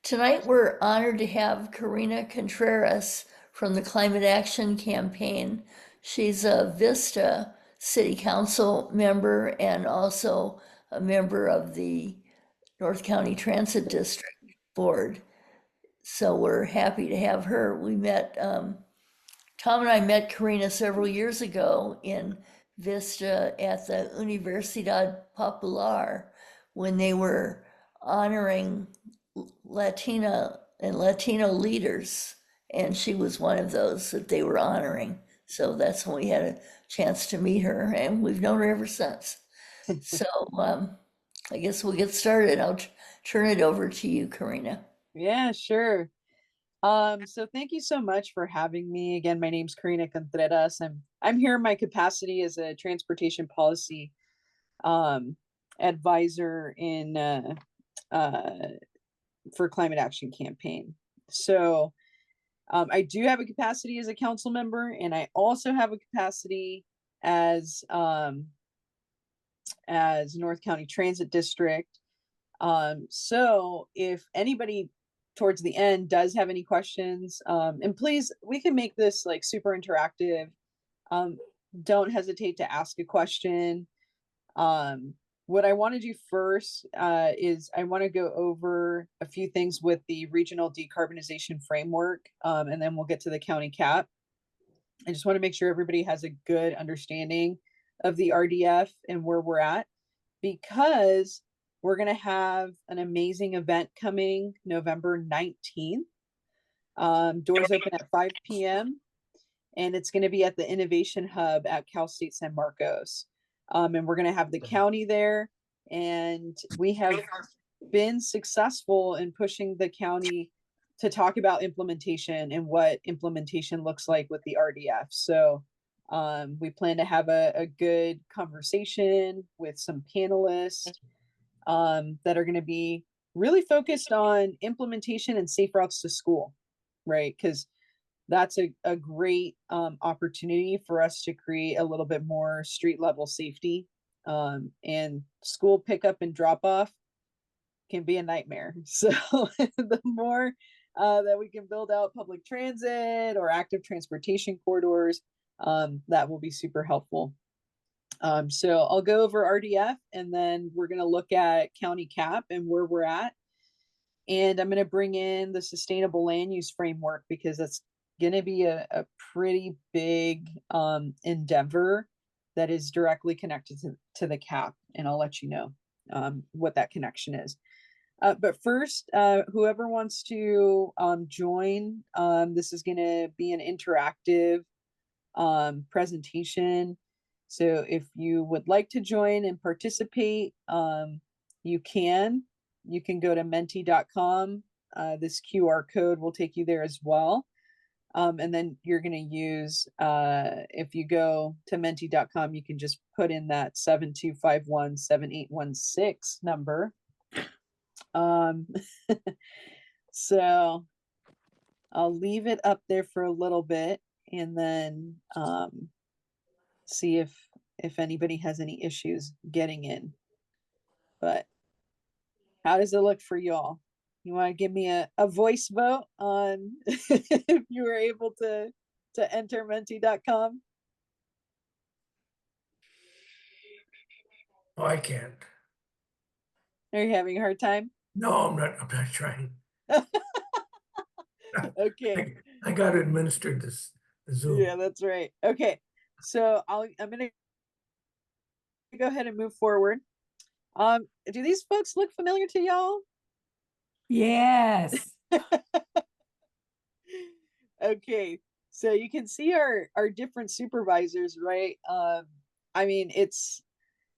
Tonight, we're honored to have Corinna Contreras from the Climate Action Campaign. She's a Vista City Council member and also a member of the North County Transit District Board. So we're happy to have her. Tom and I met Corinna several years ago in Vista at the Universidad Popular when they were honoring Latina and Latino leaders, and she was one of those that they were honoring. So that's when we had a chance to meet her, and we've known her ever since. So I guess we'll get started. I'll turn it over to you, Corinna. Yeah, sure. So thank you so much for having me. Again, my name's Corinna Contreras. I'm here in my capacity as a transportation policy advisor in for climate action campaign. So I do have a capacity as a council member, and I also have a capacity as North County Transit District. So if anybody towards the end does have any questions, and please, we can make this like super interactive. Don't hesitate to ask a question. What I want to do first is I want to go over a few things with the regional decarbonization framework, and then we'll get to the county cap. I just want to make sure everybody has a good understanding of the RDF and where we're at, because we're going to have an amazing event coming November 19th. Doors open at 5 p.m. and it's going to be at the Innovation Hub at Cal State San Marcos. And we're going to have the county there. And we have been successful in pushing the county to talk about implementation and what implementation looks like with the RDF. So we plan to have a good conversation with some panelists that are going to be really focused on implementation and safe routes to school, right? Because that's a great opportunity for us to create a little bit more street level safety. And school pickup and drop off can be a nightmare. So the more that we can build out public transit or active transportation corridors, that will be super helpful. So I'll go over RDF, and then we're going to look at county cap and where we're at. And I'm going to bring in the sustainable land use framework, because that's going to be a pretty big endeavor that is directly connected to the cap. And I'll let you know what that connection is. But first, whoever wants to join, this is going to be an interactive presentation. So if you would like to join and participate, you can go to menti.com. This QR code will take you there as well. And then you're going to use, if you go to menti.com, you can just put in that 7251-7816 number. So I'll leave it up there for a little bit, and then see if anybody has any issues getting in. But how does it look for y'all? You want to give me a voice vote on if you were able to enter menti.com? Oh, I can't. Are you having a hard time? No, I'm not trying. Okay. I got to administer this Zoom. Yeah, that's right. Okay. So I'm gonna go ahead and move forward. Do these folks look familiar to y'all? Yes. Okay, so you can see our different supervisors, right? I mean, it's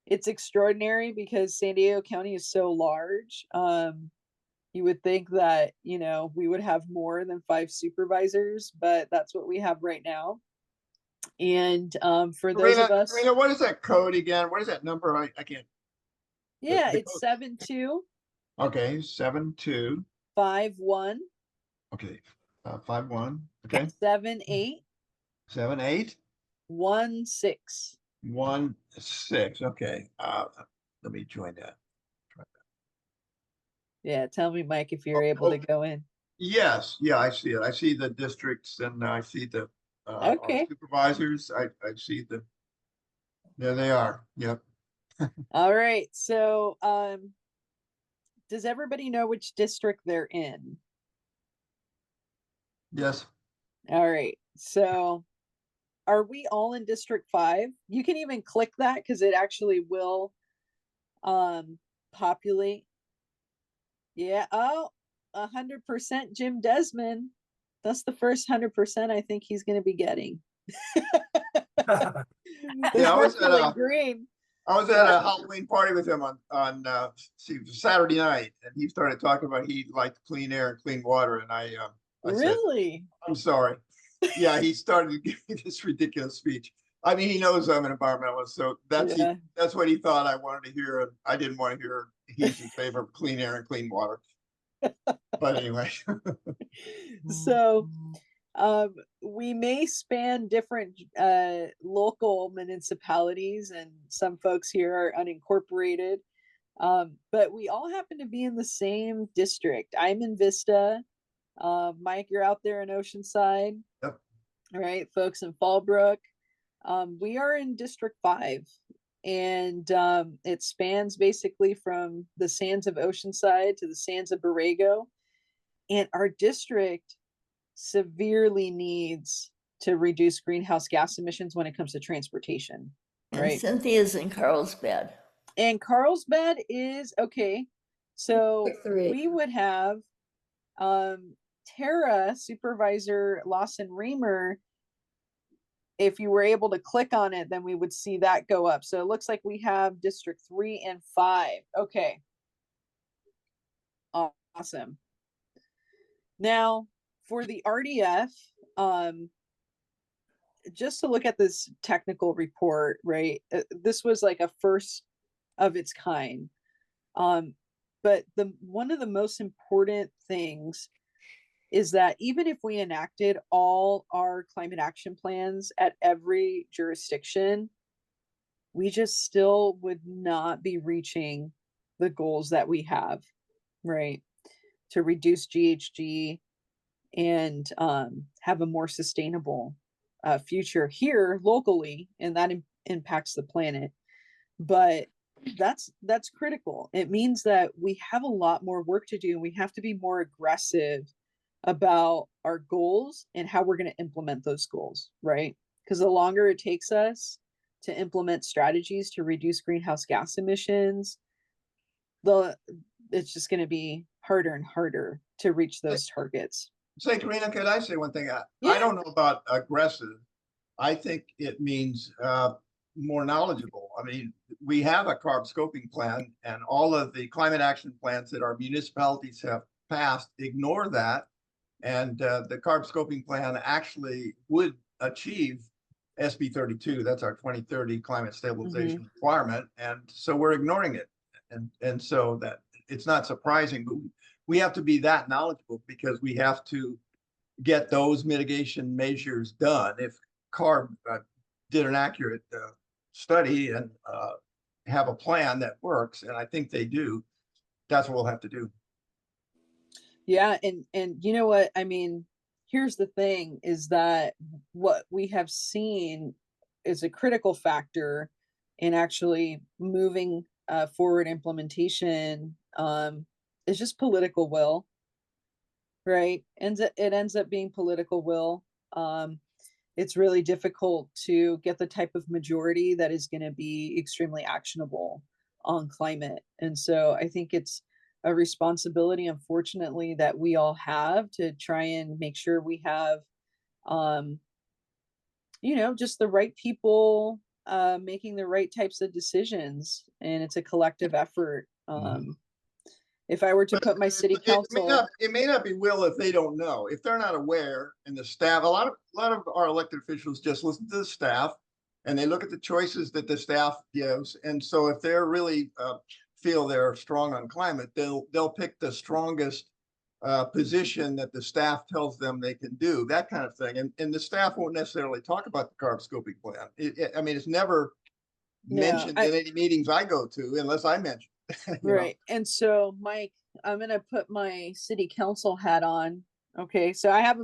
extraordinary because San Diego County is so large. You would think that, we would have more than 5 supervisors, but that's what we have right now. And for those of us, Corrina, what is that code again? What is that number? I can't. Yeah, it's 72. Okay, 72. 51. Okay, 51. Okay. 78. 78. 16. 16. Okay. Let me join that. Yeah, tell me, Mike, if you're able to go in. Yes, yeah, I see it. I see the districts and I see the our Okay. supervisors. I see the, there they are. Yep. All right. So, does everybody know which district they're in? Yes. All right. So, are we all in District 5? You can even click that because it actually will populate. Yeah. Oh, 100% Jim Desmond. That's the first 100% I think he's going to be getting. The Yeah, sparkling green. I was at a Halloween party with him on Saturday night, and he started talking about he liked clean air and clean water, and I said, Really? I'm sorry. Yeah, he started to give me this ridiculous speech. I mean, he knows I'm an environmentalist, so Yeah. that's what he thought I wanted to hear, and I didn't want to hear he's in favor of clean air and clean water. But anyway. So, we may span different local municipalities, and some folks here are unincorporated. But we all happen to be in the same district. I'm in Vista. Mike, you're out there in Oceanside. Yep. All right, folks in Fallbrook. We are in District 5, and it spans basically from the sands of Oceanside to the sands of Borrego. And our district severely needs to reduce greenhouse gas emissions when it comes to transportation. And Right. Cynthia's in Carlsbad. And Carlsbad is okay. So District 3. we would have Tara, Supervisor Lawson Reamer. If you were able to click on it, then we would see that go up. So it looks like we have District 3 and 5. Okay. Awesome. Now, for the RDF, just to look at this technical report, right? This was like a first of its kind. But one of the most important things is that even if we enacted all our climate action plans at every jurisdiction, we just still would not be reaching the goals that we have, right? To reduce GHG and have a more sustainable future here locally, and that impacts the planet. But that's critical. It means that we have a lot more work to do, and we have to be more aggressive about our goals and how we're going to implement those goals, right? Because the longer it takes us to implement strategies to reduce greenhouse gas emissions, it's just going to be harder and harder to reach those targets. Say, Corrina, could I say one thing? Yeah. I don't know about aggressive. I think it means more knowledgeable. I mean, we have a carb scoping plan, and all of the climate action plans that our municipalities have passed ignore that. And the carb scoping plan actually would achieve SB 32. That's our 2030 climate stabilization requirement. And so we're ignoring it. And so that it's not surprising, but we have to be that knowledgeable because we have to get those mitigation measures done. If CARB did an accurate study and have a plan that works, and I think they do, that's what we'll have to do. Yeah, and you know what? I mean, here's the thing is that what we have seen is a critical factor in actually moving forward implementation is just political will, right? And it ends up being political will. It's really difficult to get the type of majority that is going to be extremely actionable on climate. And so I think it's a responsibility, unfortunately, that we all have to try and make sure we have, just the right people making the right types of decisions. And it's a collective effort. If I were to put my city council, it may not be will if they don't know, if they're not aware, and the staff, a lot of our elected officials just listen to the staff and they look at the choices that the staff gives. And so if they're really feel they're strong on climate, they'll pick the strongest position that the staff tells them they can do, that kind of thing. And the staff won't necessarily talk about the carb scoping plan. I mean, it's never mentioned in any meetings I go to unless I mention. you know. Right. And so, Mike, I'm gonna put my city council hat on. Okay, so I have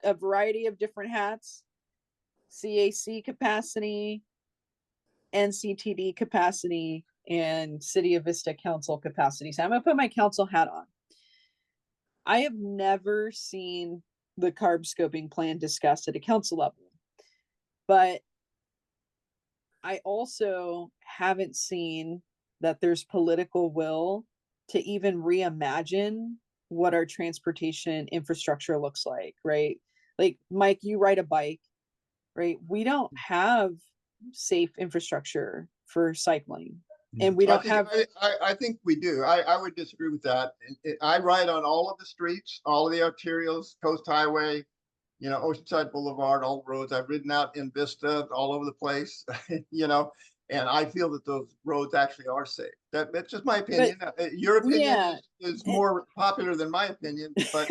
a variety of different hats: CAC capacity, NCTD capacity, and City of Vista Council capacity. So I'm gonna put my council hat on. I have never seen the carb scoping plan discussed at a council level, but I also haven't seen that there's political will to even reimagine what our transportation infrastructure looks like, right? Like, Mike, you ride a bike, right? We don't have safe infrastructure for cycling, and we don't have. I think we do. I would disagree with that. I ride on all of the streets, all of the arterials, Coast Highway, you know, Oceanside Boulevard, all the roads. I've ridden out in Vista all over the place, you know, and I feel that those roads actually are safe. That's just my opinion. Your opinion Yeah, is more popular than my opinion, but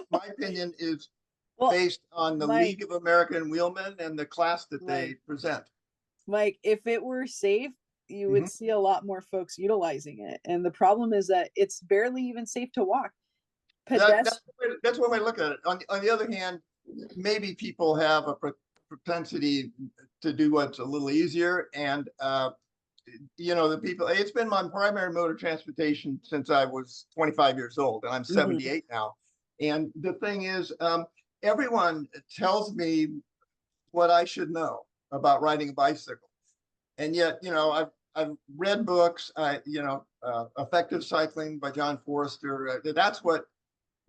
my opinion is well, based on the Mike, League of American Wheelmen and the class that they present. Mike, if it were safe, you would Mhm. see a lot more folks utilizing it. And the problem is that it's barely even safe to walk. That's one way to look at it. On the other hand, maybe people have a propensity to do what's a little easier. And, you know, the people, it's been my primary mode of transportation since I was 25 years old, and I'm 78 now. And the thing is, everyone tells me what I should know about riding a bicycle. And yet, you know, I've read books, you know, Effective Cycling by John Forrester. That's what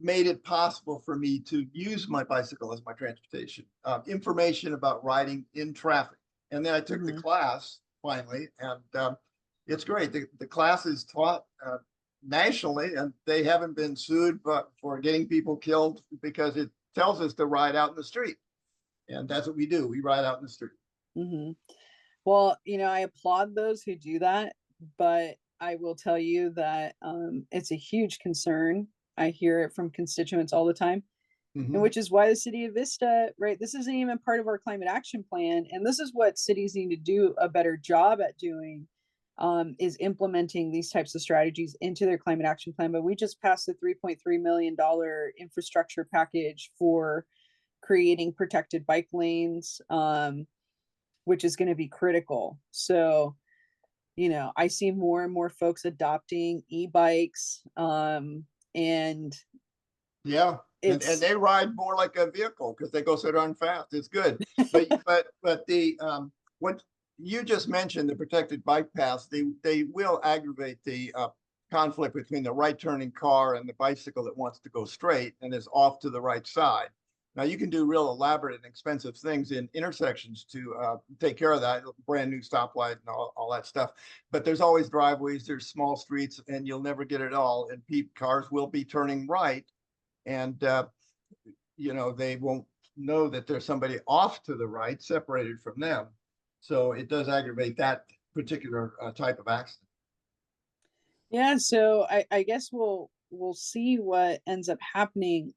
made it possible for me to use my bicycle as my transportation. Information about riding in traffic. And then I took the class finally, and it's great. The class is taught nationally, and they haven't been sued but for getting people killed because it tells us to ride out in the street. And that's what we do. We ride out in the street. Well, you know, I applaud those who do that, but I will tell you that it's a huge concern. I hear it from constituents all the time, and which is why the city of Vista, right? This isn't even part of our climate action plan, and this is what cities need to do a better job at doing, is implementing these types of strategies into their climate action plan. But we just passed the $3.3 million infrastructure package for creating protected bike lanes, which is going to be critical. So, you know, I see more and more folks adopting e-bikes, and yeah, and they ride more like a vehicle because they go so darn fast. It's good. But the what you just mentioned, the protected bike paths, they will aggravate the conflict between the right turning car and the bicycle that wants to go straight and is off to the right side. Now you can do real elaborate and expensive things in intersections to take care of that, brand new stoplight and all that stuff. But there's always driveways, there's small streets, and you'll never get it all. And cars will be turning right, and you know, they won't know that there's somebody off to the right, separated from them. So it does aggravate that particular type of accident. Yeah, so I guess we'll see what ends up happening.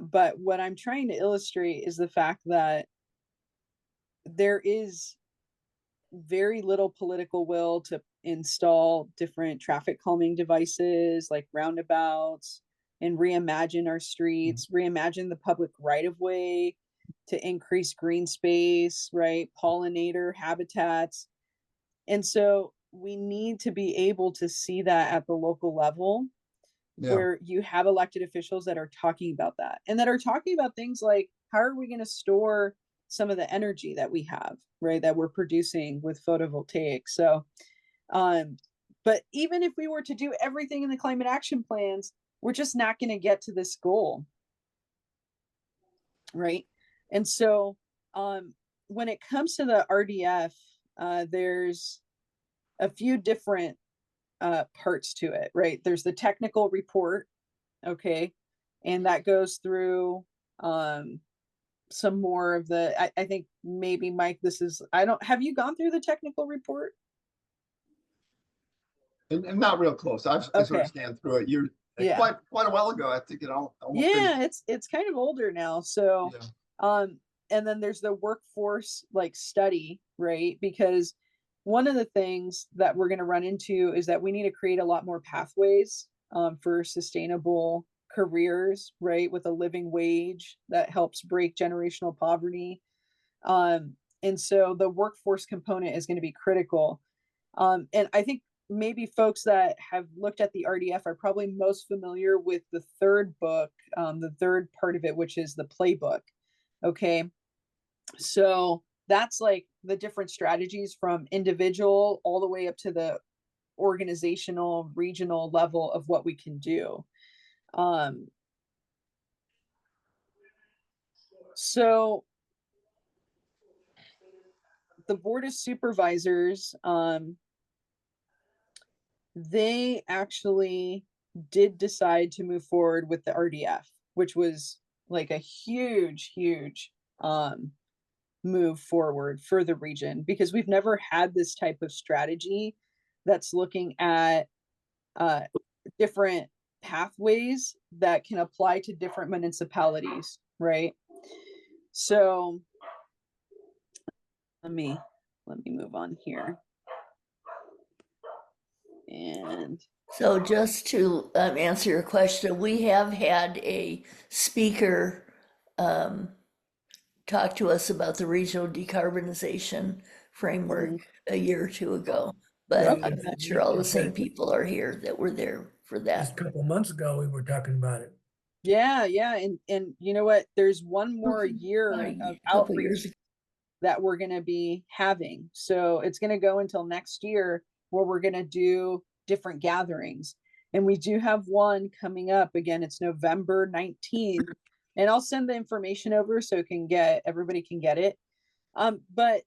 But what I'm trying to illustrate is the fact that there is very little political will to install different traffic calming devices like roundabouts, and reimagine our streets, reimagine the public right of way to increase green space, right? Pollinator habitats. And so we need to be able to see that at the local level, where you have elected officials that are talking about that, and that are talking about things like, how are we going to store some of the energy that we have, right, that we're producing with photovoltaic. So but even if we were to do everything in the climate action plans, we're just not going to get to this goal, right? And so when it comes to the RDF, there's a few different parts to it, right? There's the technical report, okay, and that goes through some more of the, I think maybe, Mike, this is, have you gone through the technical report? And not real close. I sort of scanned through it. You're quite a while ago. I think it almost it's kind of older now. So and then there's the workforce like study, right? Because one of the things that we're going to run into is that we need to create a lot more pathways for sustainable careers, right? With a living wage that helps break generational poverty. And so the workforce component is going to be critical. And I think maybe folks that have looked at the RDF are probably most familiar with the third book, the third part of it, which is the playbook. Okay. So that's like the different strategies from individual all the way up to the organizational, regional level of what we can do. So the Board of Supervisors, they actually did decide to move forward with the RDF, which was like a huge, huge move forward for the region, because we've never had this type of strategy that's looking at different pathways that can apply to different municipalities, right? So let me move on here. And So just to answer your question, we have had a speaker talk to us about the regional decarbonization framework a year or two ago, but Yep. I'm not sure all the same people are here that were there for Just that. a couple of months ago, we were talking about it. yeah, and you know what? There's one more year About of a couple outreach years ago. that we're going to be having. So it's going to go until next year where we're going to do different gatherings. And we do have one coming up. Again, it's November 19th. And I'll send the information over so everybody can get it. But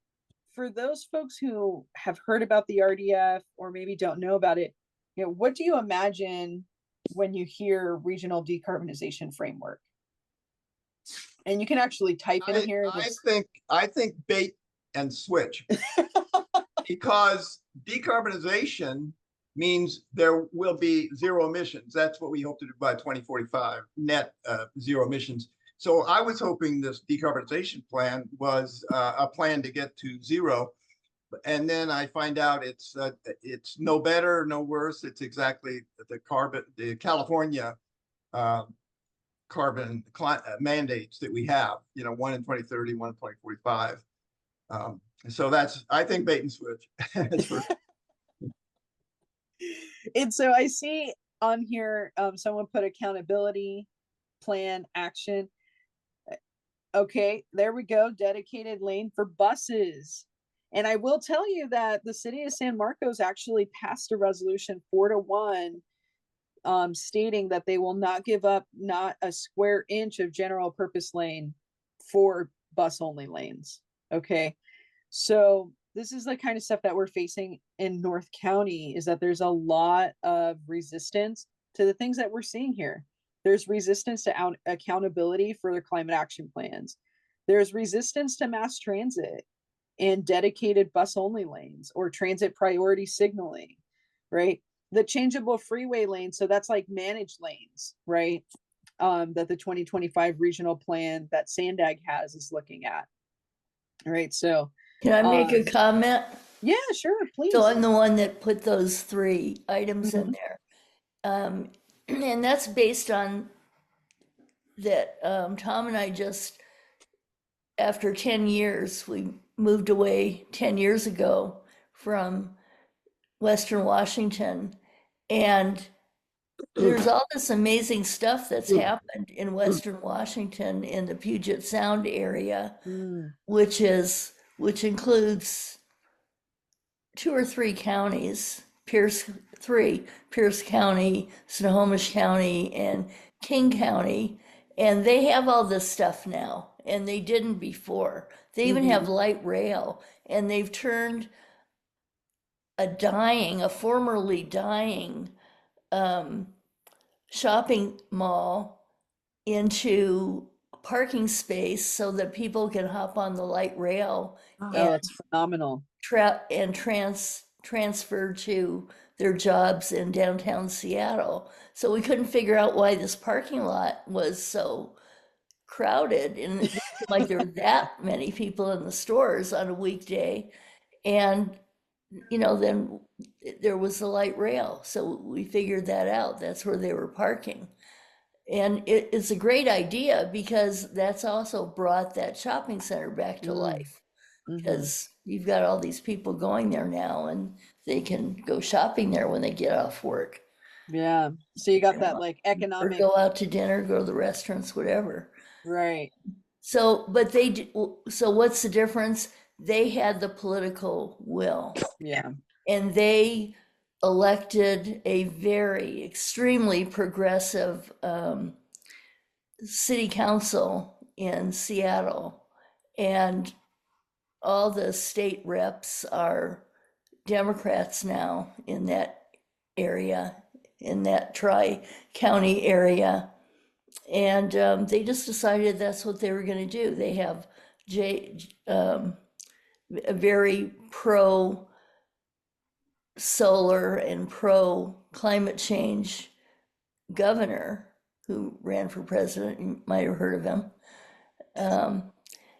for those folks who have heard about the RDF or maybe don't know about it, what do you imagine when you hear regional decarbonization framework? And you can actually type in here. I think bait and switch. Because decarbonization means there will be zero emissions. That's what we hope to do by 2045, net zero emissions. So I was hoping this decarbonization plan was a plan to get to zero. And then I find out it's no better, no worse. It's exactly the California carbon mandates that we have, one in 2030, one in 2045. So I think bait and switch. And so I see on here, someone put accountability plan action. Okay, there we go. Dedicated lane for buses. And I will tell you that the city of San Marcos actually passed a resolution 4-1 stating that they will not give up not a square inch of general purpose lane for bus only lanes. Okay. So this is the kind of stuff that we're facing in North County, is that there's a lot of resistance to the things that we're seeing here. There's resistance to accountability for their climate action plans. There's resistance to mass transit and dedicated bus only lanes or transit priority signaling, right? The changeable freeway lanes, so that's like managed lanes, right? That the 2025 regional plan that Sandag has is looking at. All right, so Can I make a comment? yeah, sure, please. So I'm the one that put those 3 items in Mhm. there. And that's based on that Tom and I just, after 10 years, we moved away 10 years ago from Western Washington. And there's all this amazing stuff that's happened in Western Washington in the Puget Sound area, which includes 2 or 3 counties, Pierce County, Snohomish County, and King County, and they have all this stuff now, and they didn't before. They even have light rail, and they've turned a formerly dying shopping mall into parking space so that people can hop on the light rail Oh, and that's phenomenal. transfer to their jobs in downtown Seattle. So we couldn't figure out why this parking lot was so crowded, and it didn't seem like there were that many people in the stores on a weekday. And then there was the light rail. So we figured that out. That's where they were parking. And it's a great idea because that's also brought that shopping center back to Mm, life. mhm. Because you've got all these people going there now and they can go shopping there when they get off work. Yeah. So you got You that know, like or economic, go out to dinner, go to the restaurants, whatever. right. So, so what's the difference? They had the political will Yeah. and they elected a very extremely progressive city council in Seattle. And all the state reps are Democrats now in that area, in that tri-county area. And they just decided that's what they were going to do. They have a very pro solar and pro climate change governor who ran for president. You might have heard of him.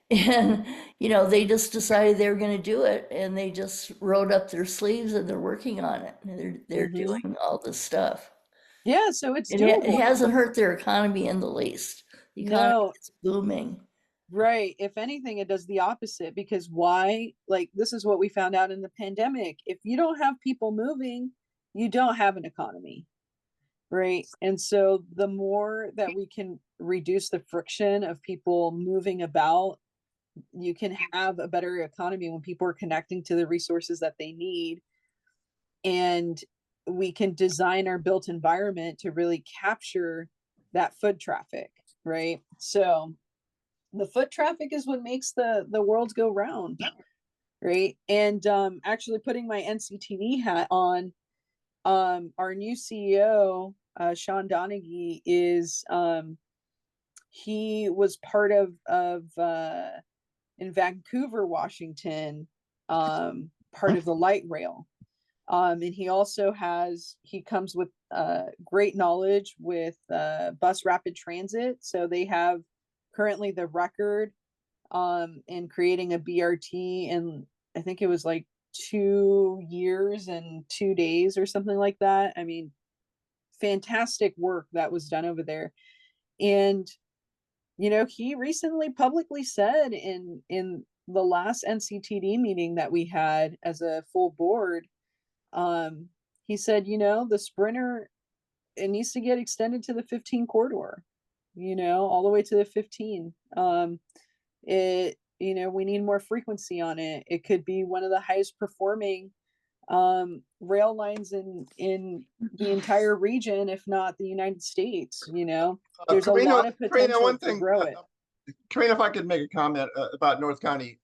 And they just decided they were going to do it, and they just rolled up their sleeves and they're working on it. And they're Mhm. doing all this stuff. Yeah. So it's It doable. hasn't hurt their economy in the least. The economy No, is booming. right. If anything, it does the opposite because why? Like, this is what we found out in the pandemic. If you don't have people moving, you don't have an economy. Right. And so the more that we can reduce the friction of people moving about, you can have a better economy when people are connecting to the resources that they need. And we can design our built environment to really capture that foot traffic. Right. So the foot traffic is what makes the world go round. Right. And actually putting my NCTV hat on, our new CEO, Sean Donaghy, is he was part of in Vancouver, Washington, part of the light rail. And he comes with great knowledge with bus rapid transit. So they have currently the record in creating a BRT, and I think it was like 2 years and 2 days or something like that. I mean, fantastic work that was done over there. And he recently publicly said in the last NCTD meeting that we had as a full board, he said, the Sprinter, it needs to get extended to the 15 corridor, all the way to the 15. We need more frequency on it. It could be one of the highest performing rail lines in the entire region, if not the United States. There's a lot of potential one to thing, grow it. Corinna, if I could make a comment about North County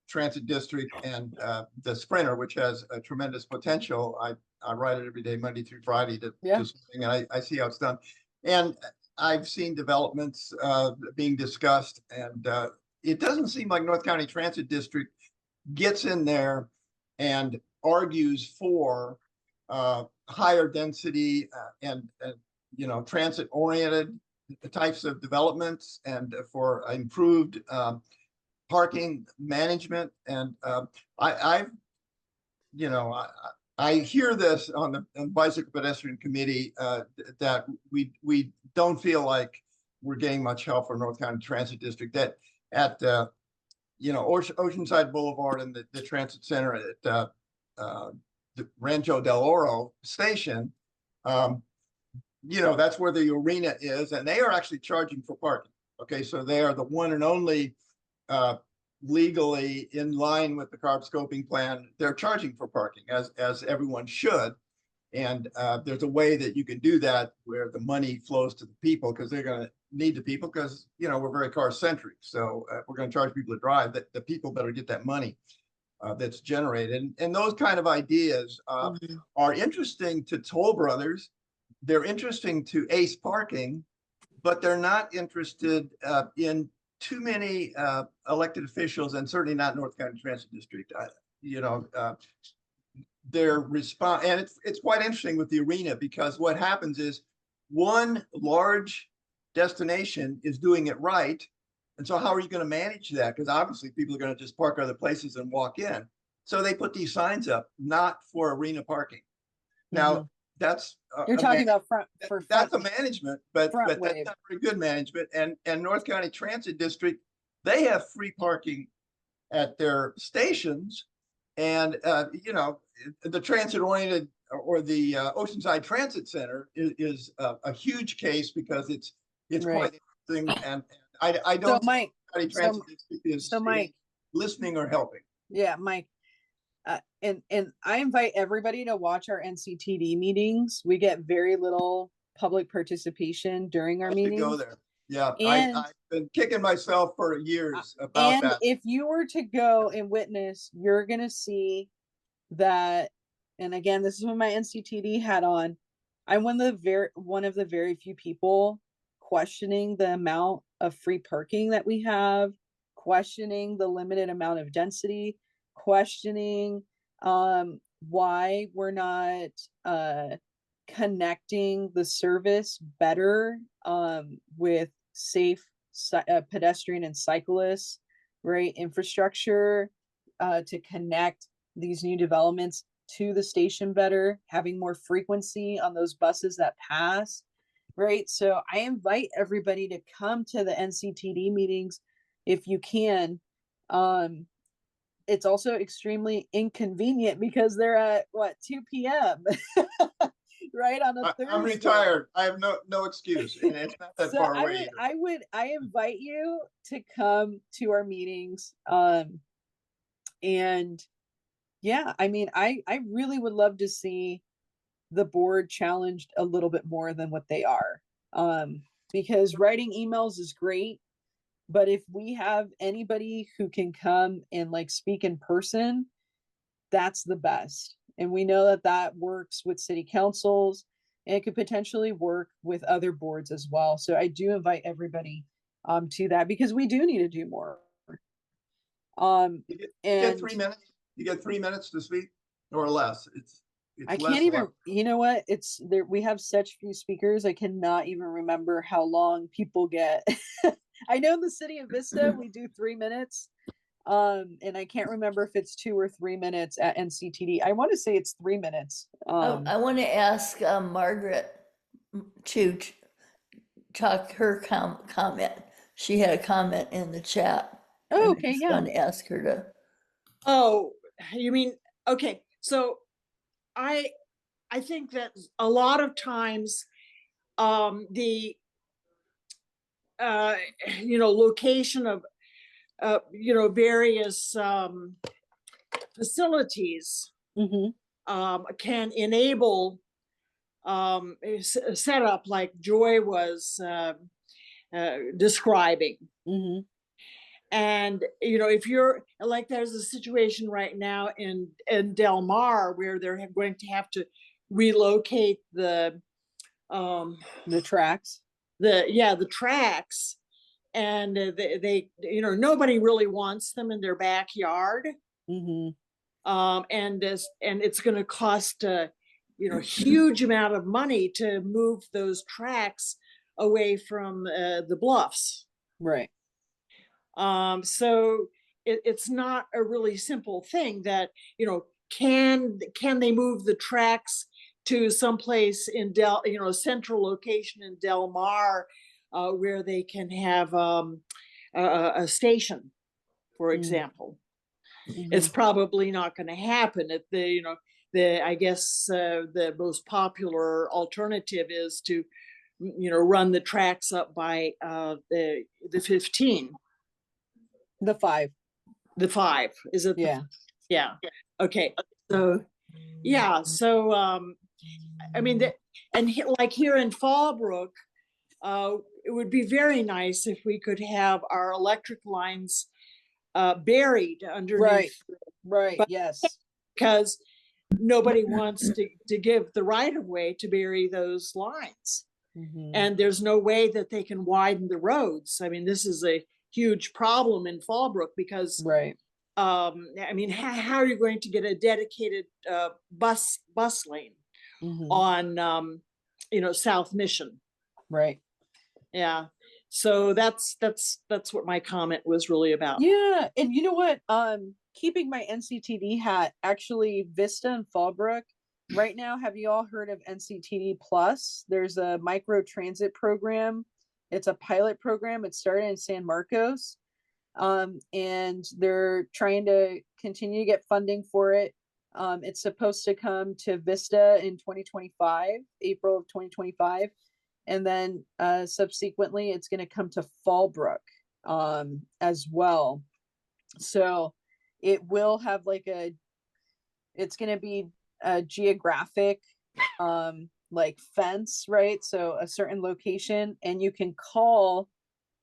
Transit District and the Sprinter, which has a tremendous potential. I ride it every day, Monday through Friday, Yeah. and I see how it's done. And I've seen developments being discussed, and it doesn't seem like North County Transit District gets in there and argues for higher density and transit oriented types of developments and for improved parking management. And I hear this on the Bicycle Pedestrian Committee that we don't feel like we're getting much help from North County Transit District. That at Oceanside Boulevard and the transit center at the Rancho del Oro station, that's where the arena is, and they are actually charging for parking. Okay, so they are the one and only legally in line with the carb scoping plan. They're charging for parking as everyone should. And there's a way that you can do that where the money flows to the people because they're going to need the people because, we're very car centric. So we're going to charge people to drive, that the people better get that money that's generated. And those kind of ideas are interesting to Toll Brothers. They're interesting to Ace Parking, but they're not interested in too many elected officials, and certainly not North County Transit District. Their response, and it's quite interesting with the arena, because what happens is one large destination is doing it right, and so how are you going to manage that? Because obviously people are going to just park other places and walk in. So they put these signs up, not for arena parking. Now, Mhm. that's. You're talking about That's a management, but front that's wave. not very good management. And North County Transit District, they have free parking at their stations. And, the transit oriented or the Oceanside Transit Center is a huge case because it's Right. quite interesting. And I So don't think Mike, County Transit District is Mike, listening or helping. yeah, Mike. And I invite everybody to watch our NCTD meetings. We get very little public participation during our I should go meetings. there. Yeah, And I've been kicking myself for years about and that. if you were to go and witness, you're gonna see that. And again, this is when my NCTD hat on. I'm one of the very few people questioning the amount of free parking that we have, questioning the limited amount of density, questioning why we're not connecting the service better with safe pedestrian and cyclists, right? Infrastructure to connect these new developments to the station better, having more frequency on those buses that pass, right? So I invite everybody to come to the NCTD meetings if you can. It's also extremely inconvenient because they're at what, 2 p.m. right on a Thursday. I'm retired. I have no excuse, and it's not that So far away either. I invite you to come to our meetings. And yeah, I mean, I really would love to see the board challenged a little bit more than what they are. Because writing emails is great, but if we have anybody who can come and like speak in person, that's the best. And we know that that works with city councils, and it could potentially work with other boards as well. So I do invite everybody to that, because we do need to do more. You get And 3 minutes. You get 3 minutes to speak or less. It's I less can't even, less. you know what? It's there. We have such few speakers. I cannot even remember how long people get. I know in the city of Vista, we do 3 minutes. And I can't remember if it's 2 or 3 minutes at NCTD. I want to say it's 3 minutes. I want to ask Margaret to talk her comment. She had a comment in the chat. Oh, and okay, I just yeah. want to ask her to. Oh, you mean, okay, so I think that a lot of times the location of various facilities Mm-hmm. can enable set up like Joy was describing. Mm-hmm. And if you're like, there's a situation right now in Del Mar where they're going to have to relocate the tracks. the tracks, and they nobody really wants them in their backyard. Mm-hmm. And it's going to cost a huge amount of money to move those tracks away from the bluffs. Right. So it's not a really simple thing that, can they move the tracks to someplace in central location in Del Mar, where they can have a station, for example. Mm-hmm. It's probably not going to happen. At I guess the most popular alternative is to, run the tracks up by the 15. The 5. The 5, is it? Yeah. Yeah. Okay. So yeah. So I mean, like here in Fallbrook, it would be very nice if we could have our electric lines buried underneath. Right. But, yes. Because nobody wants to give the right of way to bury those lines. Mm-hmm. And there's no way that they can widen the roads. I mean, this is a huge problem in Fallbrook because, right. I mean, how are you going to get a dedicated bus lane Mm-hmm. on, South Mission? Right. Yeah. So that's what my comment was really about. Yeah. And you know what? keeping my NCTD hat, actually Vista and Fallbrook right now, have you all heard of NCTD Plus? There's a micro transit program. It's a pilot program. It started in San Marcos. And they're trying to continue to get funding for it. It's supposed to come to Vista in 2025, April of 2025. And then subsequently, it's going to come to Fallbrook as well. So it will have like it's going to be a geographic like fence, right? So a certain location, and you can call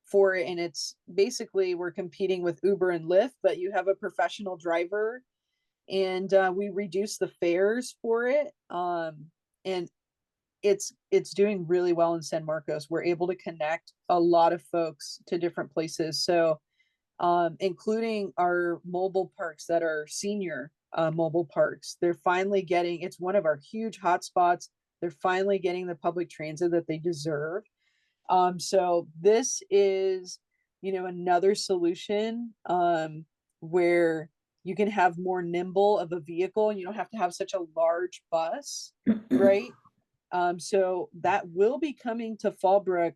for it, and it's basically we're competing with Uber and Lyft, but you have a professional driver, and we reduce the fares for it. And it's doing really well in San Marcos. We're able to connect a lot of folks to different places. So including our mobile parks that are senior mobile parks. They're finally getting, it's one of our huge hotspots. They're finally getting the public transit that they deserve. So this is, another solution where you can have more nimble of a vehicle and you don't have to have such a large bus, right? So that will be coming to Fallbrook.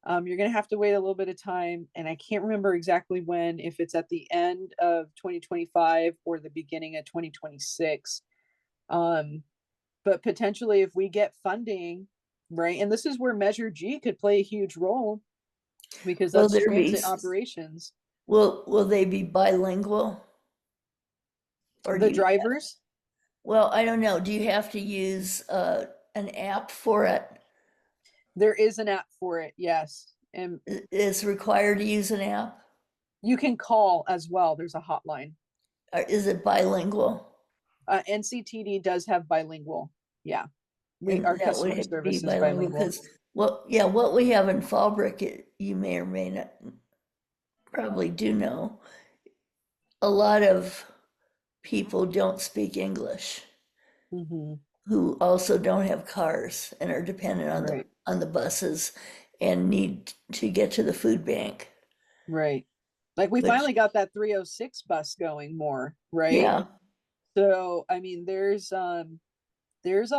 You're going to have to wait a little bit of time, and I can't remember exactly when, if it's at the end of 2025 or the beginning of 2026. But potentially if we get funding, right, and this is where Measure G could play a huge role, because Will that's there be, transit operations. will they be bilingual? Or do The you, drivers, well, I don't know. Do you have to use an app for it? there is an app for it, yes. And Is required to use an app? you can call as well. There's a hotline. Or is it bilingual? NCTD does have bilingual. Yeah. And Our that would customer have to be service is bilingual, bilingual. because, well, yeah, what we have in Fallbrook, you may or may not, probably do know, a lot of people don't speak English Mhm. who also don't have cars and are dependent on Right. the buses and need to get to the food bank. Right. Like we Which- finally got that 306 bus going more, right? Yeah, So, I mean, there's a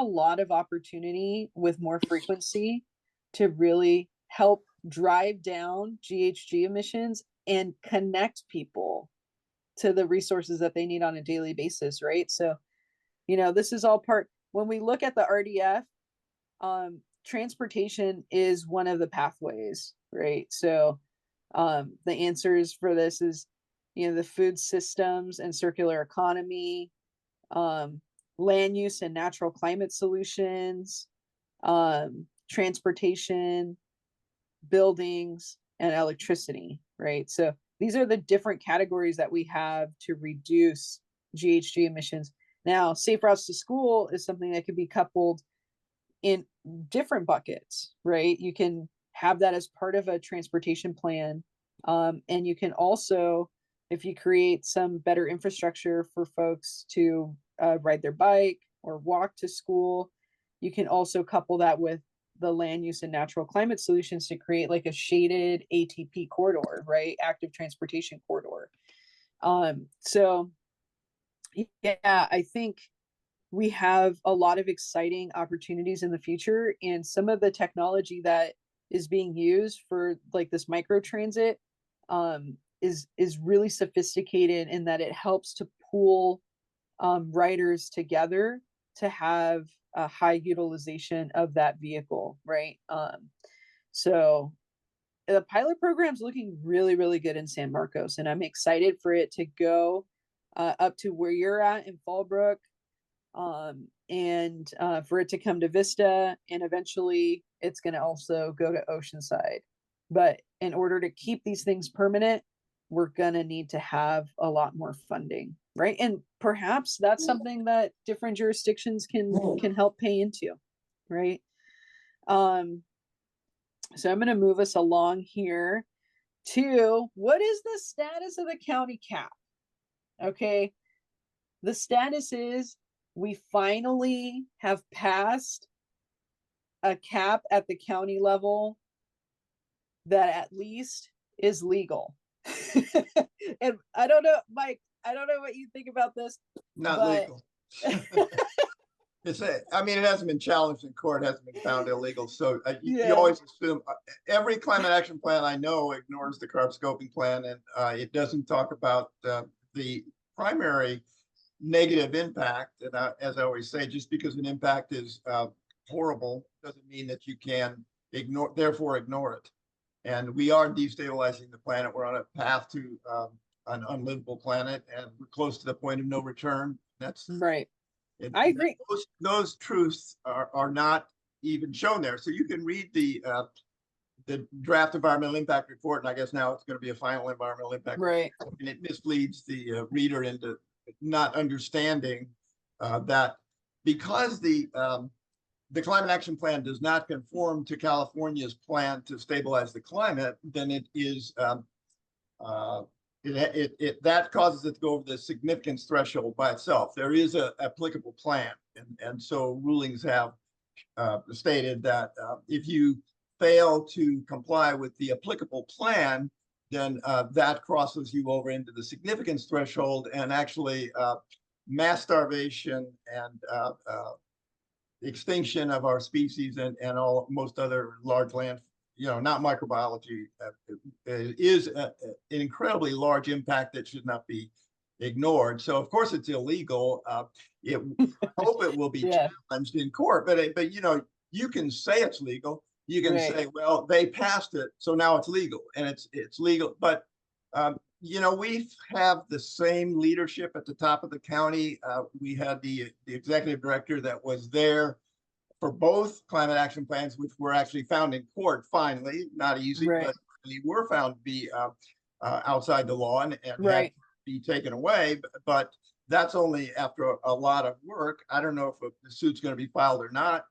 lot of opportunity with more frequency to really help drive down GHG emissions and connect people to the resources that they need on a daily basis, right? So, this is all part, when we look at the RDF, transportation is one of the pathways, right? So, the answers for this is, the food systems and circular economy, land use and natural climate solutions, transportation, buildings, and electricity, right? So these are the different categories that we have to reduce GHG emissions. Now, safe routes to school is something that could be coupled in different buckets, right? You can have that as part of a transportation plan. And you can also, if you create some better infrastructure for folks to ride their bike or walk to school, you can also couple that with the land use and natural climate solutions to create like a shaded ATP corridor, right? Active transportation corridor. So yeah, I think we have a lot of exciting opportunities in the future, and some of the technology that is being used for like this micro transit is really sophisticated in that it helps to pool riders together to have a high utilization of that vehicle, right? So the pilot program is looking really, really good in San Marcos, and I'm excited for it to go up to where you're at in Fallbrook, and for it to come to Vista, and eventually it's going to also go to Oceanside. But in order to keep these things permanent, we're going to need to have a lot more funding, right? And perhaps that's something that different jurisdictions can help pay into, right? So I'm going to move us along here to what is the status of the county cap? Okay. The status is we finally have passed a cap at the county level that at least is legal. And I don't know, Mike, I don't know what you think about this. Not But- legal. I mean, it hasn't been challenged in court, hasn't been found illegal, so you Yeah. always assume, every climate action plan I know ignores the carb scoping plan, and it doesn't talk about the primary negative impact. And as I always say, just because an impact is horrible, doesn't mean that you can therefore ignore it. And we are destabilizing the planet. We're on a path to an unlivable planet, and we're close to the point of no return. That's Right. I agree. Those truths are not even shown there. So you can read the draft environmental impact report, and I guess now it's going to be a final environmental impact Right. report, and it misleads the reader into not understanding that because the climate action plan does not conform to California's plan to stabilize the climate, then it is that causes it to go over the significance threshold by itself. There is a applicable plan, and so rulings have stated that if you fail to comply with the applicable plan, then that crosses you over into the significance threshold, and actually mass starvation and extinction of our species and most other large land, not microbiology, is an incredibly large impact that should not be ignored. So of course it's illegal. I hope it will be Yeah. challenged in court, but you can say it's legal. You can Right. say, well, they passed it, so now it's legal, and it's legal. But we have the same leadership at the top of the county. We had the executive director that was there for both climate action plans, which were actually found in court finally, not easy, Right. but they were found to be outside the law and had Right. to be taken away. But that's only after a lot of work. I don't know if the suit's going to be filed or not,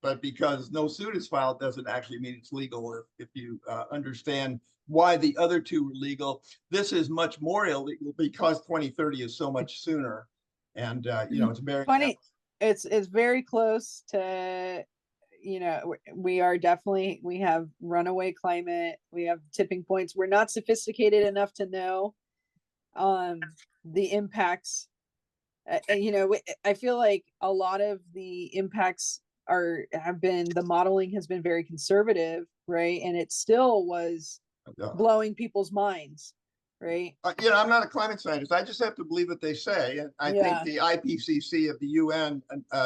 but because no suit is filed doesn't actually mean it's legal. If you understand why the other two were legal, this is much more illegal because 2030 is so much sooner. And it's very Funny. It's very close to, we have runaway climate, we have tipping points. We're not sophisticated enough to know the impacts. I feel like a lot of the impacts the modeling has been very conservative, right? And it still was blowing people's minds, right? I'm not a climate scientist. I just have to believe what they say. And I think the IPCC of the UN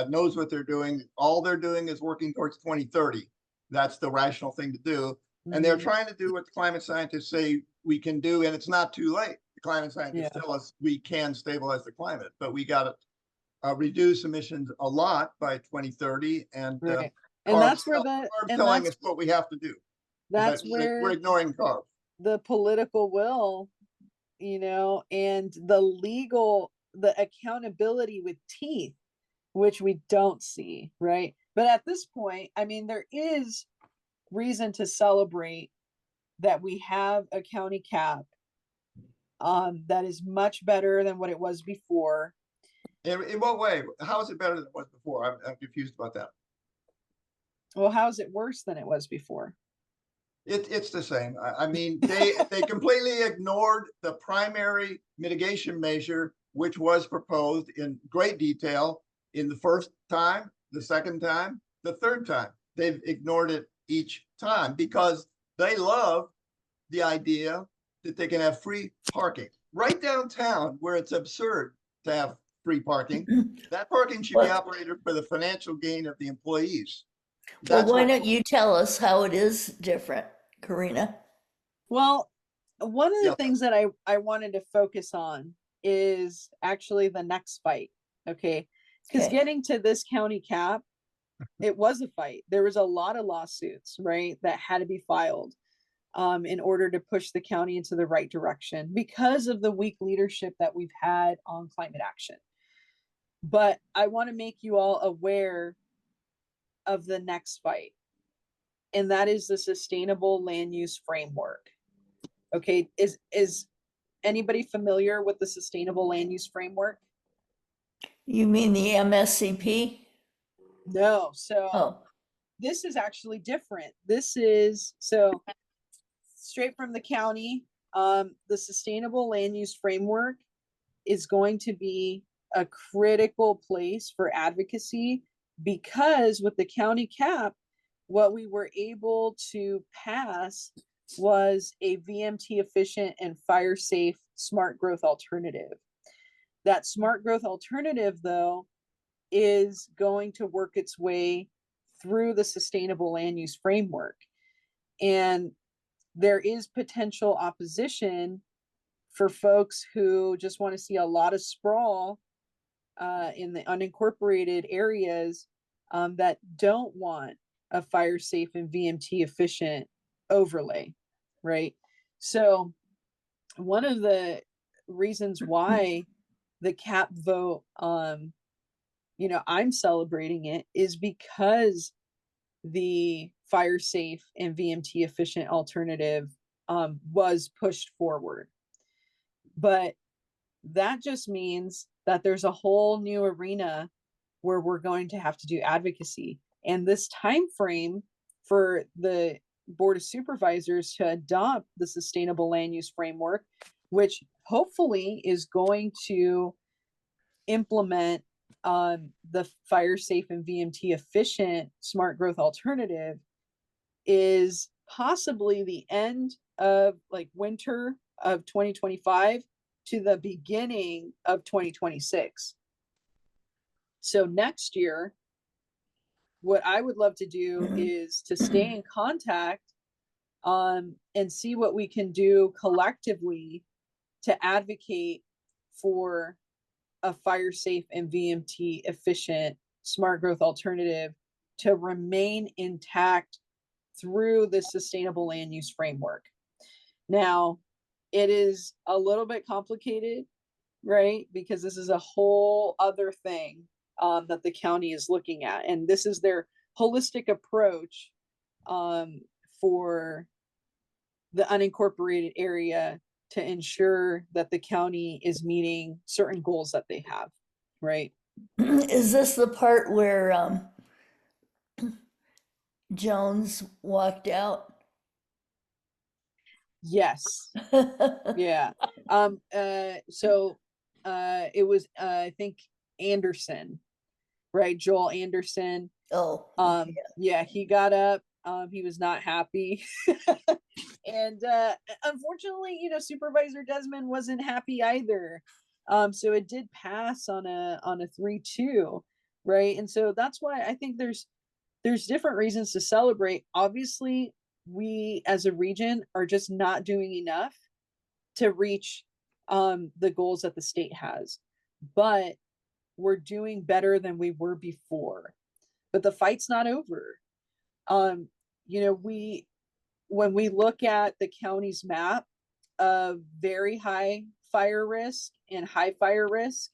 knows what they're doing. All they're doing is working towards 2030. That's the rational thing to do. And they're trying to do what the climate scientists say we can do, and it's not too late. The climate scientists tell us we can stabilize the climate, but we got to reduce emissions a lot by 2030. And right. And that's where telling us what we have to do. That's but where we're ignoring carbs. The political will, and the accountability with teeth, which we don't see, right? But at this point, I mean, there is reason to celebrate that we have a county cap that is much better than what it was before. In what way? How is it better than it was before? I'm confused about that. Well, how is it worse than it was before? It's the same. I mean, they completely ignored the primary mitigation measure, which was proposed in great detail in the first time, the second time, the third time. They've ignored it each time because they love the idea that they can have free parking right downtown, where it's absurd to have free parking. That parking should be operated for the financial gain of the employees. Well, why don't you tell us how it is different, Corrina? Well, one of the things that I wanted to focus on is actually the next fight. Okay. Because getting to this county cap, it was a fight. There was a lot of lawsuits, right, that had to be filed in order to push the county into the right direction because of the weak leadership that we've had on climate action. But I want to make you all aware of the next fight, and that is the sustainable land use framework. Okay, is anybody familiar with the sustainable land use framework? You mean the MSCP? No, so this is actually different. This is straight from the county. The sustainable land use framework is going to be a critical place for advocacy, because with the county cap, what we were able to pass was a VMT efficient and fire safe smart growth alternative. That smart growth alternative, though, is going to work its way through the sustainable land use framework. And there is potential opposition for folks who just want to see a lot of sprawl in the unincorporated areas that don't want a fire safe and VMT efficient overlay, right? So one of the reasons why the cap vote, you know, I'm celebrating it, is because the fire safe and VMT efficient alternative was pushed forward. But that just means that there's a whole new arena where we're going to have to do advocacy. And this time frame for the Board of Supervisors to adopt the sustainable land use framework, which hopefully is going to implement the fire safe and VMT efficient smart growth alternative, is possibly the end of like winter of 2025 to the beginning of 2026. So next year, what I would love to do is to stay in contact and see what we can do collectively to advocate for a fire safe and VMT efficient smart growth alternative to remain intact through the sustainable land use framework. Now, it is a little bit complicated, right? Because this is a whole other thing that the county is looking at. And this is their holistic approach for the unincorporated area to ensure that the county is meeting certain goals that they have, right? Is this the part where Jones walked out? Yes. Yeah. So it was I think Anderson, right? Joel Anderson. Oh, Yeah, he got up. He was not happy. And unfortunately, you know, Supervisor Desmond wasn't happy either. So it did pass on a 3-2, right? And so that's why I think there's different reasons to celebrate. Obviously, we as a region are just not doing enough to reach the goals that the state has, but we're doing better than we were before. But the fight's not over. You know, when we look at the county's map of very high fire risk and high fire risk,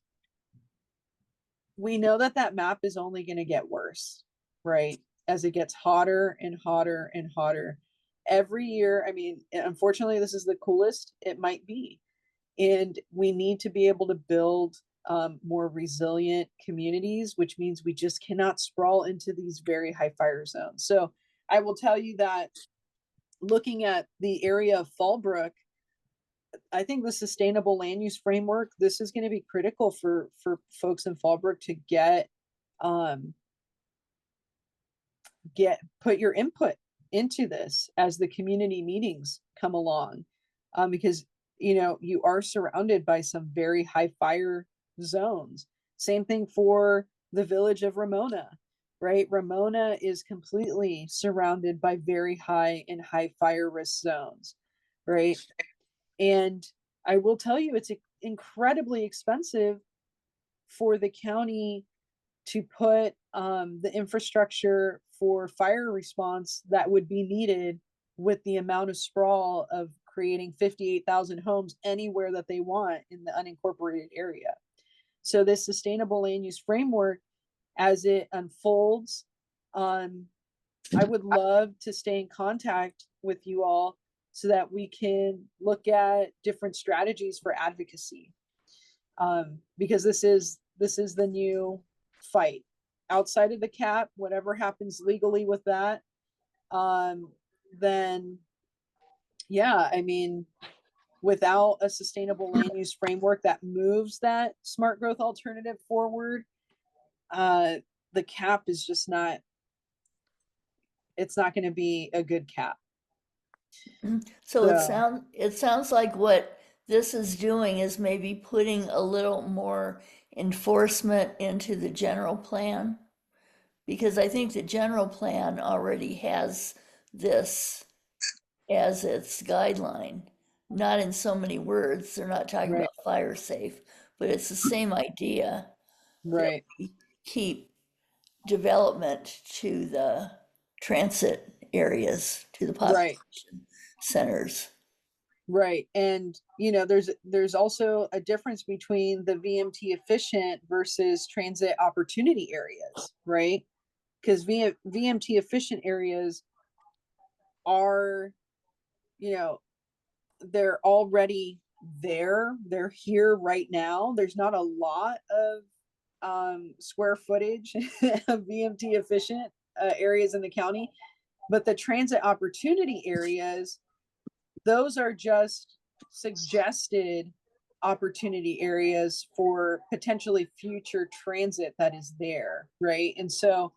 we know that that map is only going to get worse, right? As it gets hotter and hotter and hotter every year. I mean, unfortunately, this is the coolest it might be. And we need to be able to build more resilient communities, which means we just cannot sprawl into these very high fire zones. So I will tell you that looking at the area of Fallbrook, I think the sustainable land use framework, this is going to be critical for folks in Fallbrook to put your input into this as the community meetings come along, because you know you are surrounded by some very high fire zones. Same thing for the village of Ramona, right? Ramona is completely surrounded by very high and high fire risk zones, right? And I will tell you, it's incredibly expensive for the county to put the infrastructure for fire response that would be needed with the amount of sprawl of creating 58,000 homes anywhere that they want in the unincorporated area. So this sustainable land use framework, as it unfolds, I would love to stay in contact with you all so that we can look at different strategies for advocacy, because this is the new fight. Outside of the cap, whatever happens legally with that, then yeah, I mean, without a sustainable land use framework that moves that smart growth alternative forward, the cap is just not, it's not going to be a good cap. So So- it sounds like what this is doing is maybe putting a little more enforcement into the general plan. Because I think the general plan already has this as its guideline. Not in so many words, they're not talking Right. about fire safe, but it's the same idea that Right. we keep development to the transit areas, to the Right. population centers. Right. And, there's also a difference between the VMT efficient versus transit opportunity areas, right? Because VMT efficient areas are, they're already there. They're here right now. There's not a lot of square footage of VMT efficient areas in the county, but the transit opportunity areas, those are just suggested opportunity areas for potentially future transit that is there, right? And so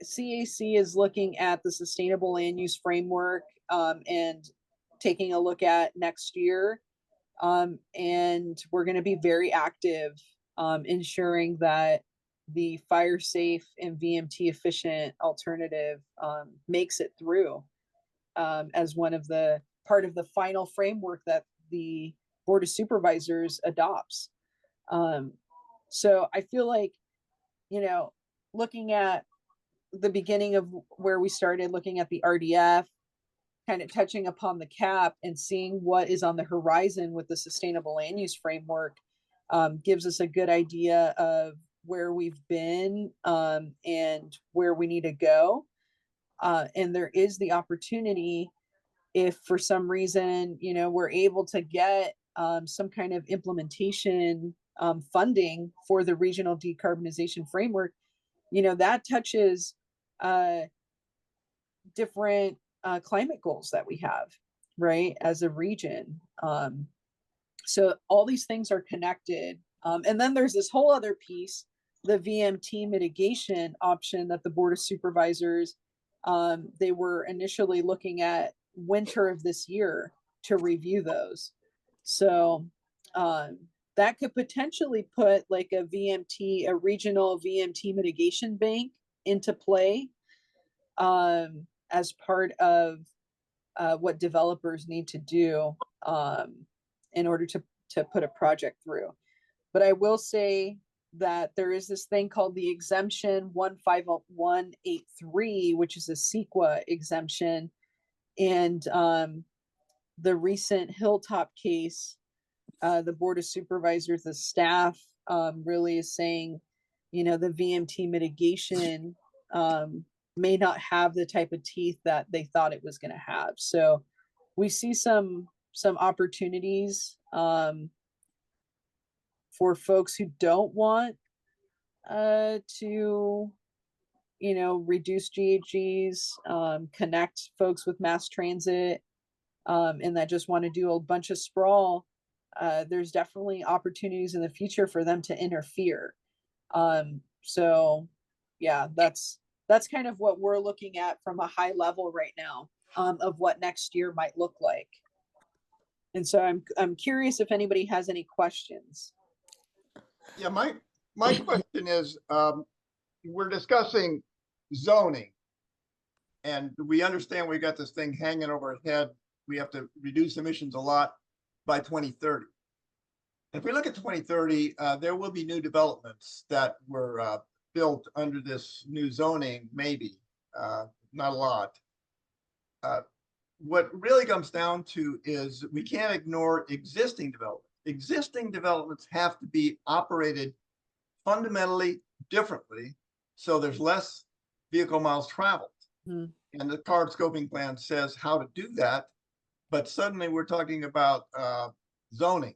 CAC is looking at the sustainable land use framework and taking a look at next year. And we're going to be very active ensuring that the fire safe and VMT efficient alternative makes it through as one of the part of the final framework that the Board of Supervisors adopts. So I feel like, looking at the beginning of where we started, looking at the RDF, kind of touching upon the cap and seeing what is on the horizon with the sustainable land use framework gives us a good idea of where we've been and where we need to go. And there is the opportunity, if for some reason, we're able to get some kind of implementation funding for the regional decarbonization framework, that touches different climate goals that we have, right, as a region. So all these things are connected. And then there's this whole other piece, the VMT mitigation option that the Board of Supervisors, they were initially looking at winter of this year to review those. So that could potentially put like a regional VMT mitigation bank into play as part of what developers need to do in order to put a project through. But I will say that there is this thing called the exemption 15183, which is a CEQA exemption. And the recent Hilltop case, the Board of Supervisors, the staff really is saying, the VMT mitigation may not have the type of teeth that they thought it was going to have. So we see some opportunities for folks who don't want to reduce GHGs, connect folks with mass transit, and that just want to do a bunch of sprawl. There's definitely opportunities in the future for them to interfere. So yeah, that's kind of what we're looking at from a high level right now of what next year might look like. And so I'm curious if anybody has any questions. Yeah, my question is, we're discussing zoning. And we understand we got this thing hanging over our head. We have to reduce emissions a lot by 2030. If we look at 2030, there will be new developments that were built under this new zoning, maybe, not a lot. What really comes down to is we can't ignore existing developments. Existing developments have to be operated fundamentally differently, so there's less vehicle miles traveled. And the CARB scoping plan says how to do that, but suddenly we're talking about zoning.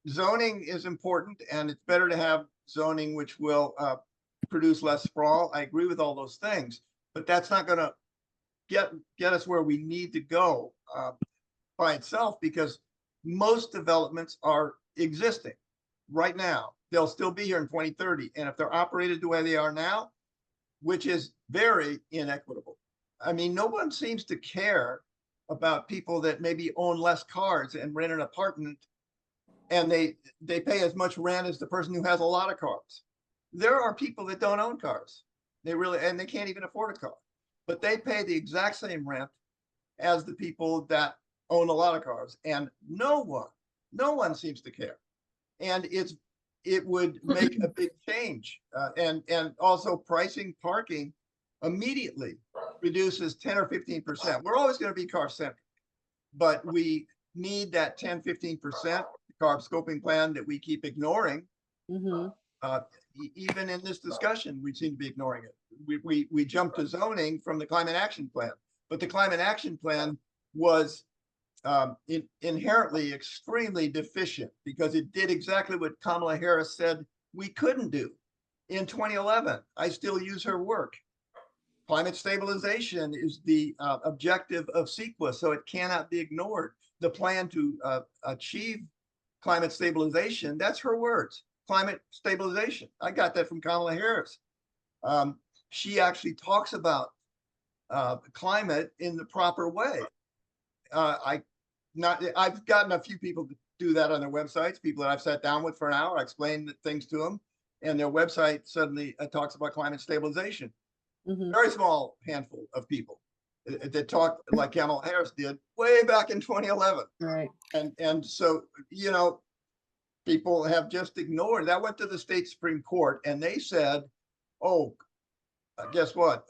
Zoning is important, and it's better to have zoning which will produce less sprawl. I agree with all those things, but that's not going to get us where we need to go by itself, because most developments are existing right now. They'll still be here in 2030. And if they're operated the way they are now, which is very inequitable. I mean, no one seems to care about people that maybe own less cars and rent an apartment, and they pay as much rent as the person who has a lot of cars. There are people that don't own cars. And they can't even afford a car, but they pay the exact same rent as the people that own a lot of cars. And no one seems to care. And it would make a big change. And also pricing parking immediately reduces 10 or 15%. We're always going to be car centric, but we need that 10-15% carb scoping plan that we keep ignoring. Mhm. Even in this discussion, we seem to be ignoring it. We jumped to zoning from the climate action plan, but the climate action plan was inherently extremely deficient, because it did exactly what Kamala Harris said we couldn't do in 2011. I still use her work. Climate stabilization is the objective of CEQA, so it cannot be ignored. The plan to achieve climate stabilization, that's her words, climate stabilization. I got that from Kamala Harris. She actually talks about climate in the proper way. I've gotten a few people to do that on their websites, people that I've sat down with for an hour, I explained things to them, and their website suddenly talks about climate stabilization. Mhm. Very small handful of people that talked like Kamala Harris did way back in 2011. Right. And so, people have just ignored that. Went to the state Supreme Court, and they said, oh, guess what?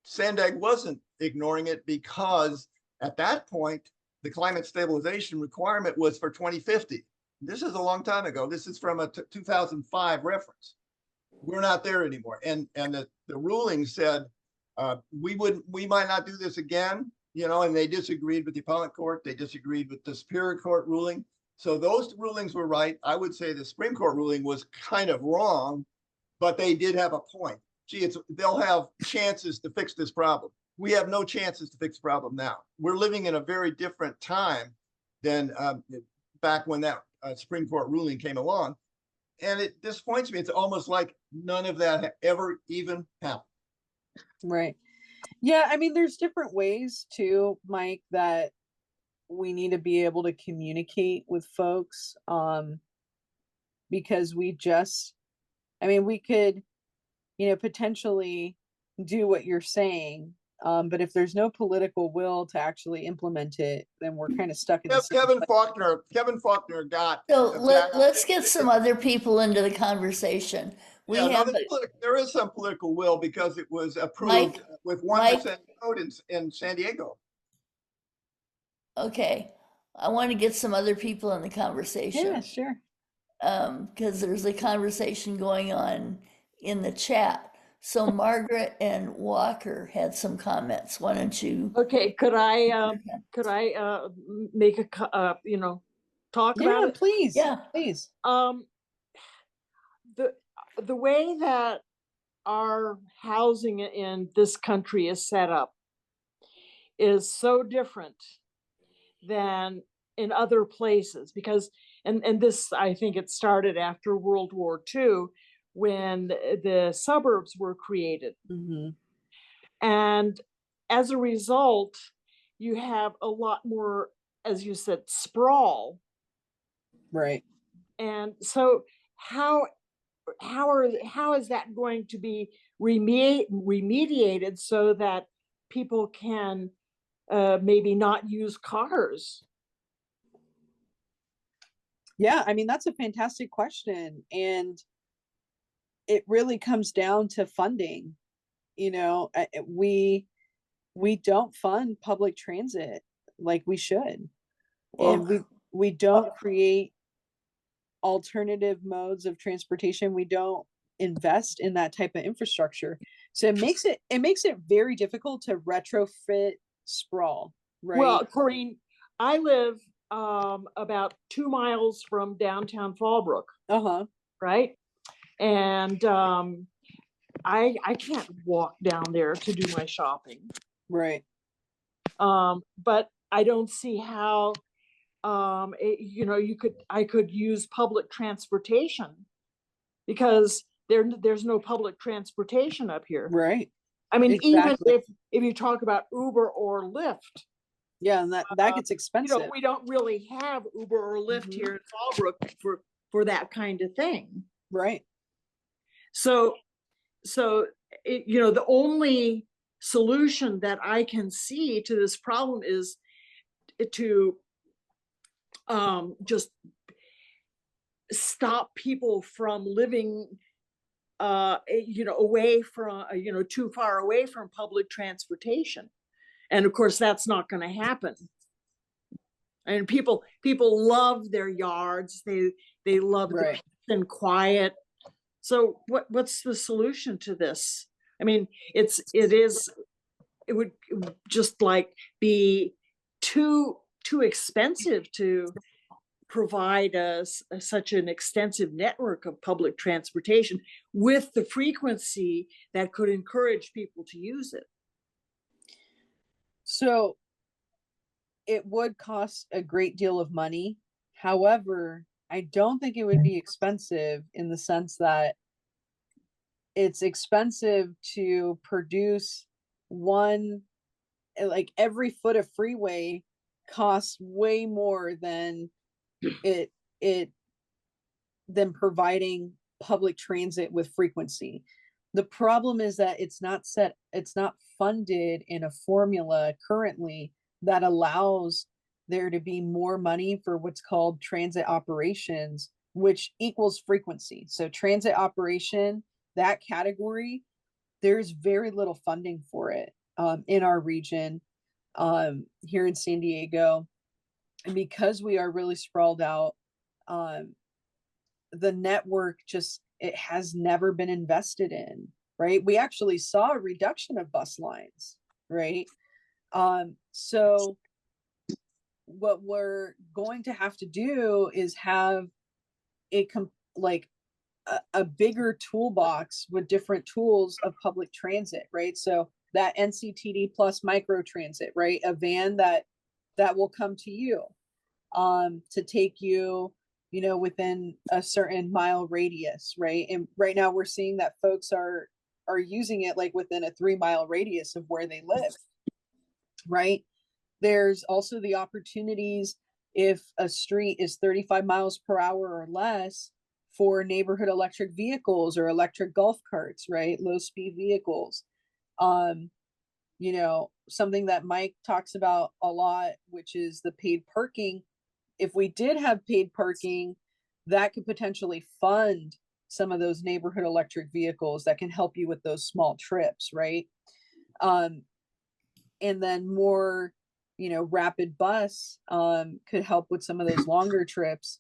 Sandag wasn't ignoring it, because at that point, the climate stabilization requirement was for 2050. This is a long time ago. This is from a 2005 reference. We're not there anymore. And the ruling said, we might not do this again, and they disagreed with the appellate court. They disagreed with the Superior Court ruling. So those rulings were right. I would say the Supreme Court ruling was kind of wrong, but they did have a point. Gee, they'll have chances to fix this problem. We have no chances to fix the problem now. We're living in a very different time than back when that Supreme Court ruling came along. And it disappoints me. It's almost like none of that ever even happened. Right. Yeah, I mean, there's different ways too, Mike, that we need to be able to communicate with folks. Because we could, potentially do what you're saying. But if there's no political will to actually implement it, then we're kind of stuck in the same Kevin place. Faulkner got. So let's get some other people into the conversation. We Yeah, have, there is some political will, because it was approved Mike, with 1% vote in San Diego. okay, I want to get some other people in the conversation. Yeah, sure. Because there's a conversation going on in the chat. So Margaret and Walker had some comments. Why don't you? Okay, could I make talk about Yeah, it? please. Yeah. Please. The way that our housing in this country is set up is so different than in other places, because and this, I think it started after World War II, when the suburbs were created. Mm-hmm. And as a result, you have a lot more, as you said, sprawl. Right. And so how is that going to be remediated so that people can maybe not use cars? Yeah, I mean, that's a fantastic question. And it really comes down to funding. We don't fund public transit like we should. Well, And we don't create alternative modes of transportation. We don't invest in that type of infrastructure. So it makes it very difficult to retrofit sprawl, right? Well, Corrine, I live about 2 miles from downtown Fallbrook, Uh-huh. right? And I can't walk down there to do my shopping. Right. But I don't see how, I could use public transportation because there's no public transportation up here. Right. I mean, even Exactly. if you talk about Uber or Lyft, Yeah, and that gets expensive. we don't really have Uber or Lyft Mhm. here in Fallbrook for that kind of thing. Right. So, the only solution that I can see to this problem is to just stop people from living away from too far away from public transportation, and of course that's not going to happen. And people love their yards, they love the Right. peace and quiet. So what's the solution to this? I mean, it would just like be too expensive to provide us such an extensive network of public transportation with the frequency that could encourage people to use it. So it would cost a great deal of money. However, I don't think it would be expensive in the sense that it's expensive to produce one, like every foot of freeway costs way more than it than providing public transit with frequency. The problem is that it's not funded in a formula currently that allows there to be more money for what's called transit operations, which equals frequency. So transit operation, that category, there's very little funding for it in our region, here in San Diego. And because we are really sprawled out, the network it has never been invested in, right? We actually saw a reduction of bus lines, right? So what we're going to have to do is have a bigger toolbox with different tools of public transit, right? So that NCTD plus micro transit, right? A van that will come to you to take you, within a certain mile radius, right? And right now we're seeing that folks are using it like within a 3-mile radius of where they live, right? There's also the opportunities if a street is 35 miles per hour or less for neighborhood electric vehicles or electric golf carts, right? Low speed vehicles. Something that Mike talks about a lot, which is the paid parking. If we did have paid parking, that could potentially fund some of those neighborhood electric vehicles that can help you with those small trips, right? And then more, rapid bus could help with some of those longer trips.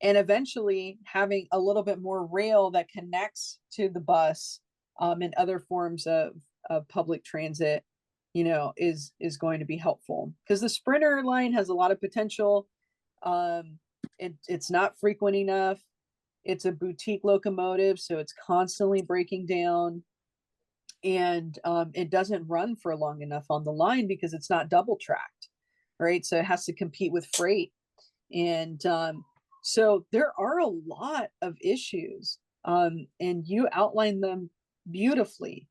And eventually having a little bit more rail that connects to the bus and other forms of public transit, is going to be helpful. Because the Sprinter line has a lot of potential. It's not frequent enough. It's a boutique locomotive, so it's constantly breaking down. And it doesn't run for long enough on the line because it's not double tracked, right? So it has to compete with freight. And so there are a lot of issues, and you outlined them beautifully.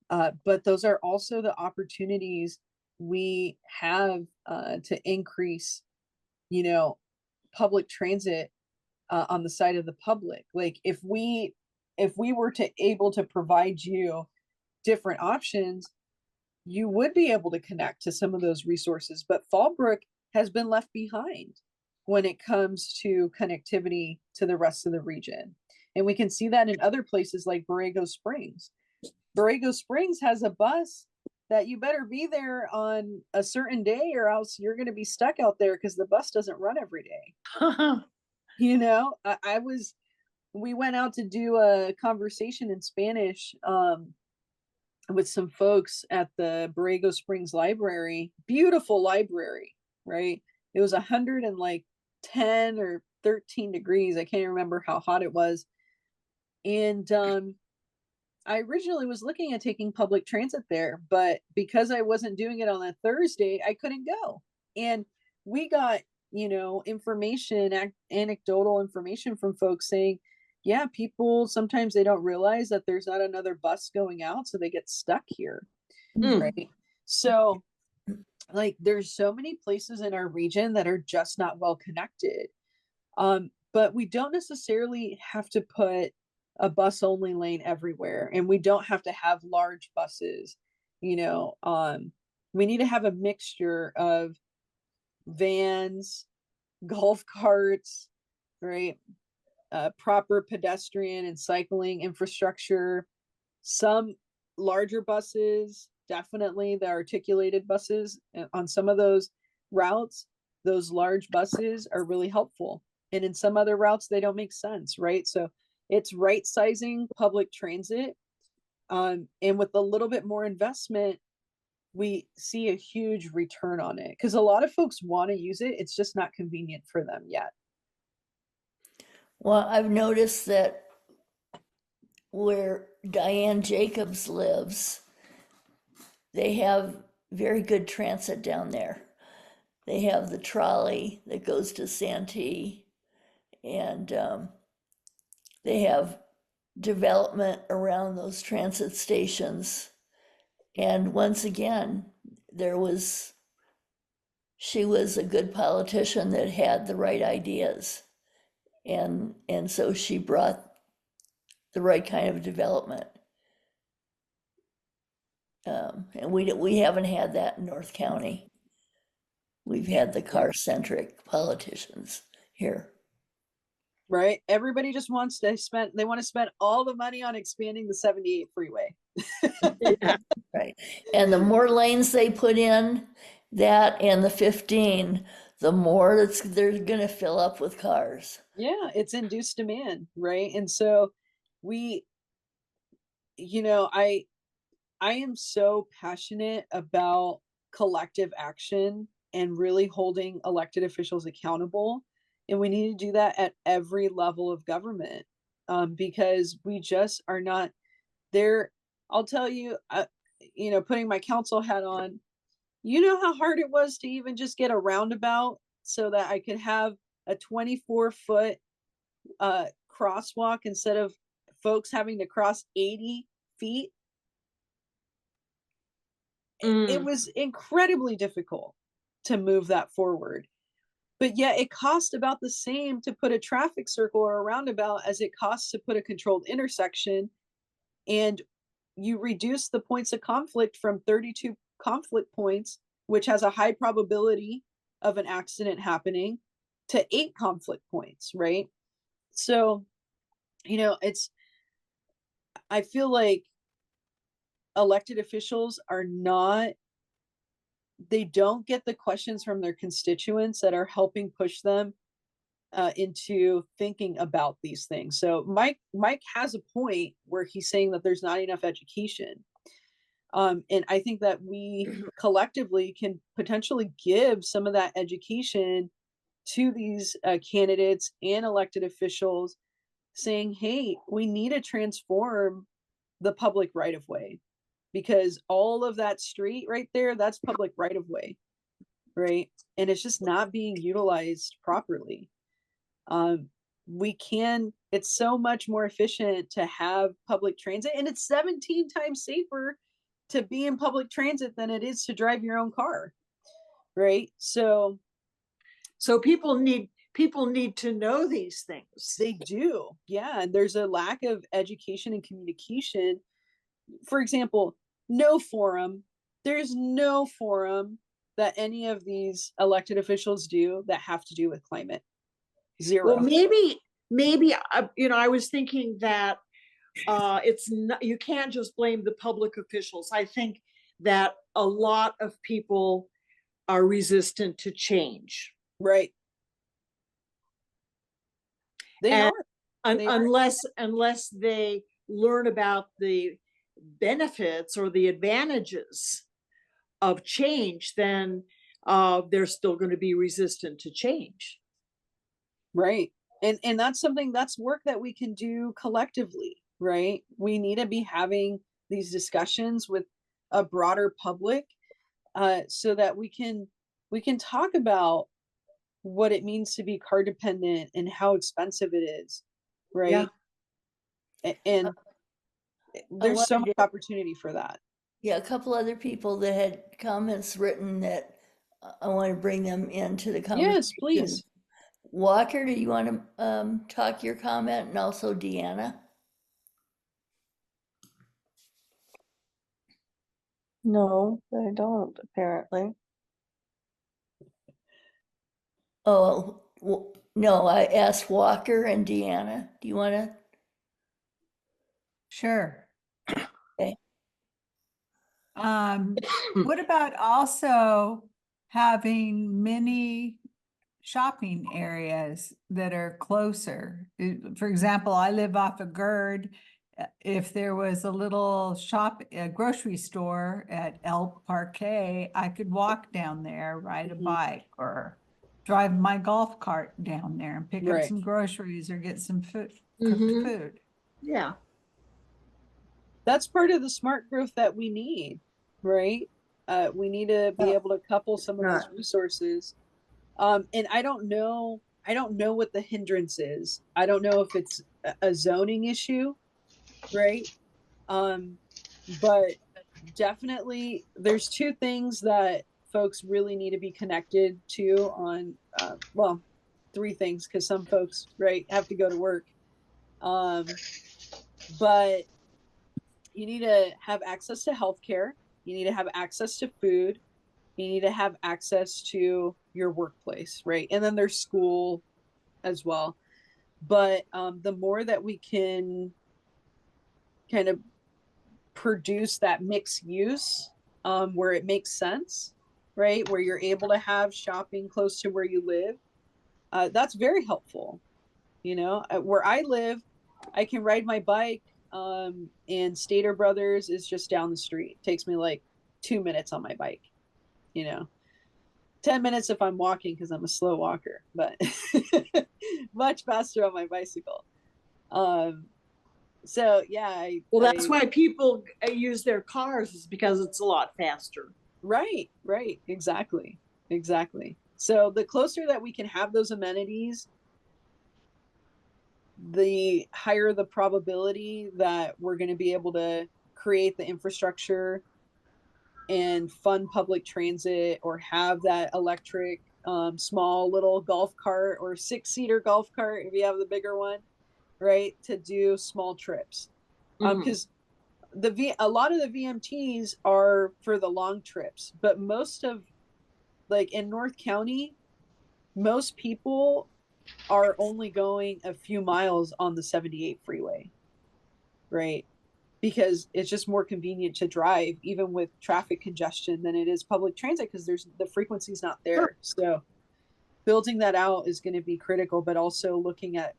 But those are also the opportunities we have to increase, public transit on the side of the public. Like if we were to able to provide you different options, you would be able to connect to some of those resources. But Fallbrook has been left behind when it comes to connectivity to the rest of the region. And we can see that in other places like Borrego Springs. Borrego Springs has a bus that you better be there on a certain day or else you're going to be stuck out there because the bus doesn't run every day. We went out to do a conversation in Spanish with some folks at the Borrego Springs Library. Beautiful library, right? It was 110 or 13 degrees. I can't remember how hot it was. And I originally was looking at taking public transit there, but because I wasn't doing it on a Thursday, I couldn't go. And we got, information, anecdotal information from folks saying, yeah, people sometimes they don't realize that there's not another bus going out, so they get stuck here. Mm. Right. So, like, there's so many places in our region that are just not well connected. But we don't necessarily have to put a bus only lane everywhere, and we don't have to have large buses. We need to have a mixture of vans, golf carts, right? Proper pedestrian and cycling infrastructure, some larger buses, definitely the articulated buses on some of those routes. Those large buses are really helpful. And in some other routes, they don't make sense, right? So it's right sizing public transit. And with a little bit more investment, we see a huge return on it because a lot of folks want to use it. It's just not convenient for them yet. Well, I've noticed that where Diane Jacobs lives, they have very good transit down there. They have the trolley that goes to Santee, and they have development around those transit stations. And once again, she was a good politician that had the right ideas. And so she brought the right kind of development. And we haven't had that in North County. We've had the car-centric politicians here. Right. Everybody just wants to they want to spend all the money on expanding the 78 freeway. Yeah. Right. And the more lanes they put in, that and the 15, the more they're going to fill up with cars. Yeah, it's induced demand, right? And so I am so passionate about collective action and really holding elected officials accountable. And we need to do that at every level of government, because we just are not there. I'll tell you, putting my council hat on, how hard it was to even just get a roundabout so that I could have a 24-foot crosswalk instead of folks having to cross 80 feet. It was incredibly difficult to move that forward. But yet it costs about the same to put a traffic circle or a roundabout as it costs to put a controlled intersection. And you reduce the points of conflict from 32 conflict points, which has a high probability of an accident happening, to 8 conflict points, right? So, I feel like elected officials they don't get the questions from their constituents that are helping push them into thinking about these things. So Mike has a point where he's saying that there's not enough education. And I think that we collectively can potentially give some of that education to these candidates and elected officials, saying, hey, we need to transform the public right of way, because all of that street right there, that's public right of way, right? And it's just not being utilized properly. It's so much more efficient to have public transit, and it's 17 times safer to be in public transit than it is to drive your own car, right? So people need to know these things. they do, yeah. And there's a lack of education and communication. For example, there's no forum that any of these elected officials do that have to do with climate. Zero. Well, maybe I was thinking that it's not, you can't just blame the public officials. I think that a lot of people are resistant to change. Right. They And are. unless they learn about the benefits or the advantages of change, then they're still going to be resistant to change. Right. And that's work that we can do collectively, right? We need to be having these discussions with a broader public, so that we can talk about what it means to be car dependent and how expensive it is, Yeah. right? And I there's so much wanted to, opportunity for that. yeah, a couple other people that had comments written that I want to bring them into the conversation. Yes, please. Walker, do you want to talk your comment, and also Deanna? No, I don't, apparently. Oh, no, I asked Walker and Deanna. Do you want to? Sure. Okay. What about also having many shopping areas that are closer? For example, I live off of Gerd. If there was a little a grocery store at El Parque, I could walk down there, ride a Mhm. bike, or drive my golf cart down there and pick up Right. some groceries or get some food, cooked Mhm. food. Yeah. That's part of the smart growth that we need, right? We need to be Yeah. able to couple some of those Right. resources. And I don't know what the hindrance is. I don't know if it's a zoning issue, right? But definitely there's two things that folks really need to be connected to on, well, three things, because some folks, right, have to go to work. But you need to have access to healthcare. You need to have access to food. You need to have access to your workplace, right? And then there's school as well. But the more that we can kind of produce that mixed use, where it makes sense, right? Where you're able to have shopping close to where you live, that's very helpful. You know, where I live, I can ride my bike, and Stater Brothers is just down the street. It takes me like 2 minutes on my bike, you know, 10 minutes if I'm walking because I'm a slow walker, but much faster on my bicycle. So yeah, Well, that's why people use their cars, is because it's a lot faster. right, exactly. So the closer that we can have those amenities, the higher the probability that we're going to be able to create the infrastructure and fund public transit, or have that electric, small little golf cart or 6-seater golf cart if you have the bigger one, right, to do small trips. Because a lot of the VMTs are for the long trips, but most of, like in North County, most people are only going a few miles on the 78 freeway, right? Because it's just more convenient to drive, even with traffic congestion, than it is public transit, because the frequency's not there. So building that out is going to be critical, but also looking at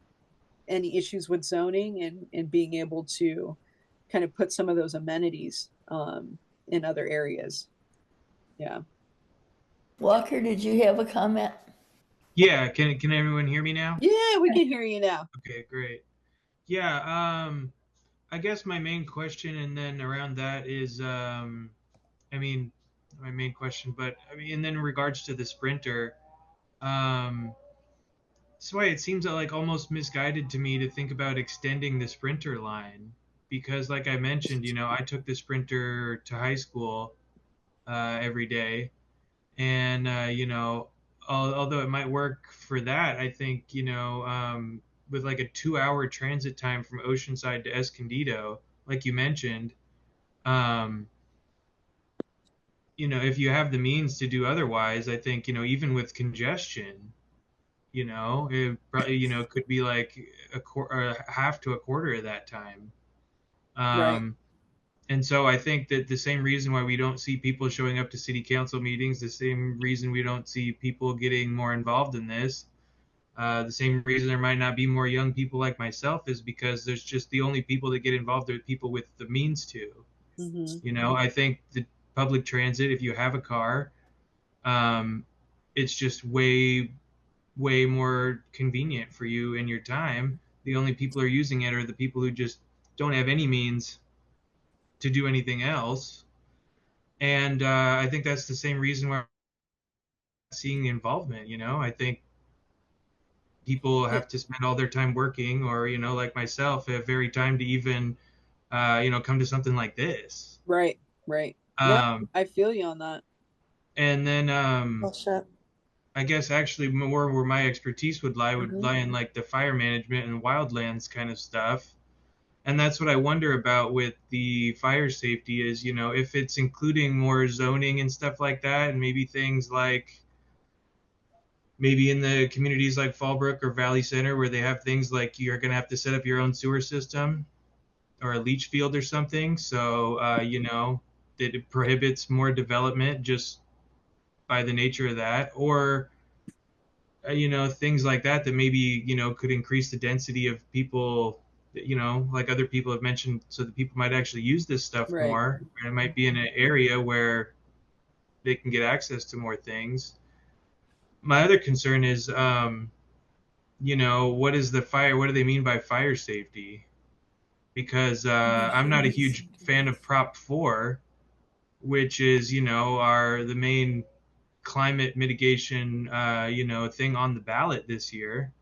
any issues with zoning, and being able to kind of put some of those amenities in other areas. Yeah. Walker, did you have a comment? Yeah, can everyone hear me now? Yeah, we can hear you now. Okay, great. Yeah, I guess my main question, and then around that is, I mean, my main question, but I mean, and then in regards to the sprinter, that's why it seems like almost misguided to me to think about extending the sprinter line, because like I mentioned, I took the sprinter to high school every day, and although it might work for that, I think with like a 2-hour transit time from Oceanside to Escondido, like you mentioned, um, if you have the means to do otherwise, I think even with congestion, it probably could be like a half to a quarter of that time. Right. And so I think that the same reason why we don't see people showing up to city council meetings, the same reason we don't see people getting more involved in this, the same reason there might not be more young people like myself, is because there's just the only people that get involved are people with the means to. I think the public transit, if you have a car, it's just way, way more convenient for you in your time. The only people who are using it are the people who just don't have any means to do anything else. And I think that's the same reason why I'm seeing involvement. I think people have to spend all their time working, or like myself, have very time to even come to something like this. Right. No, I feel you on that. And then Oh, shit. I guess actually more where my expertise would lie Mhm. lie in like the fire management and wildlands kind of stuff. And that's what I wonder about with the fire safety is, if it's including more zoning and stuff like that, and maybe things like maybe in the communities like Fallbrook or Valley Center where they have things like you're going to have to set up your own sewer system or a leach field or something. So, that it prohibits more development just by the nature of that. Or, things like that maybe, could increase the density of people, like other people have mentioned, so that people might actually use this stuff Right. more. And it might be in an area where they can get access to more things. My other concern is, what is the fire? What do they mean by fire safety? Because I'm not a huge fan of Prop 4, which is, the main climate mitigation, thing on the ballot this year.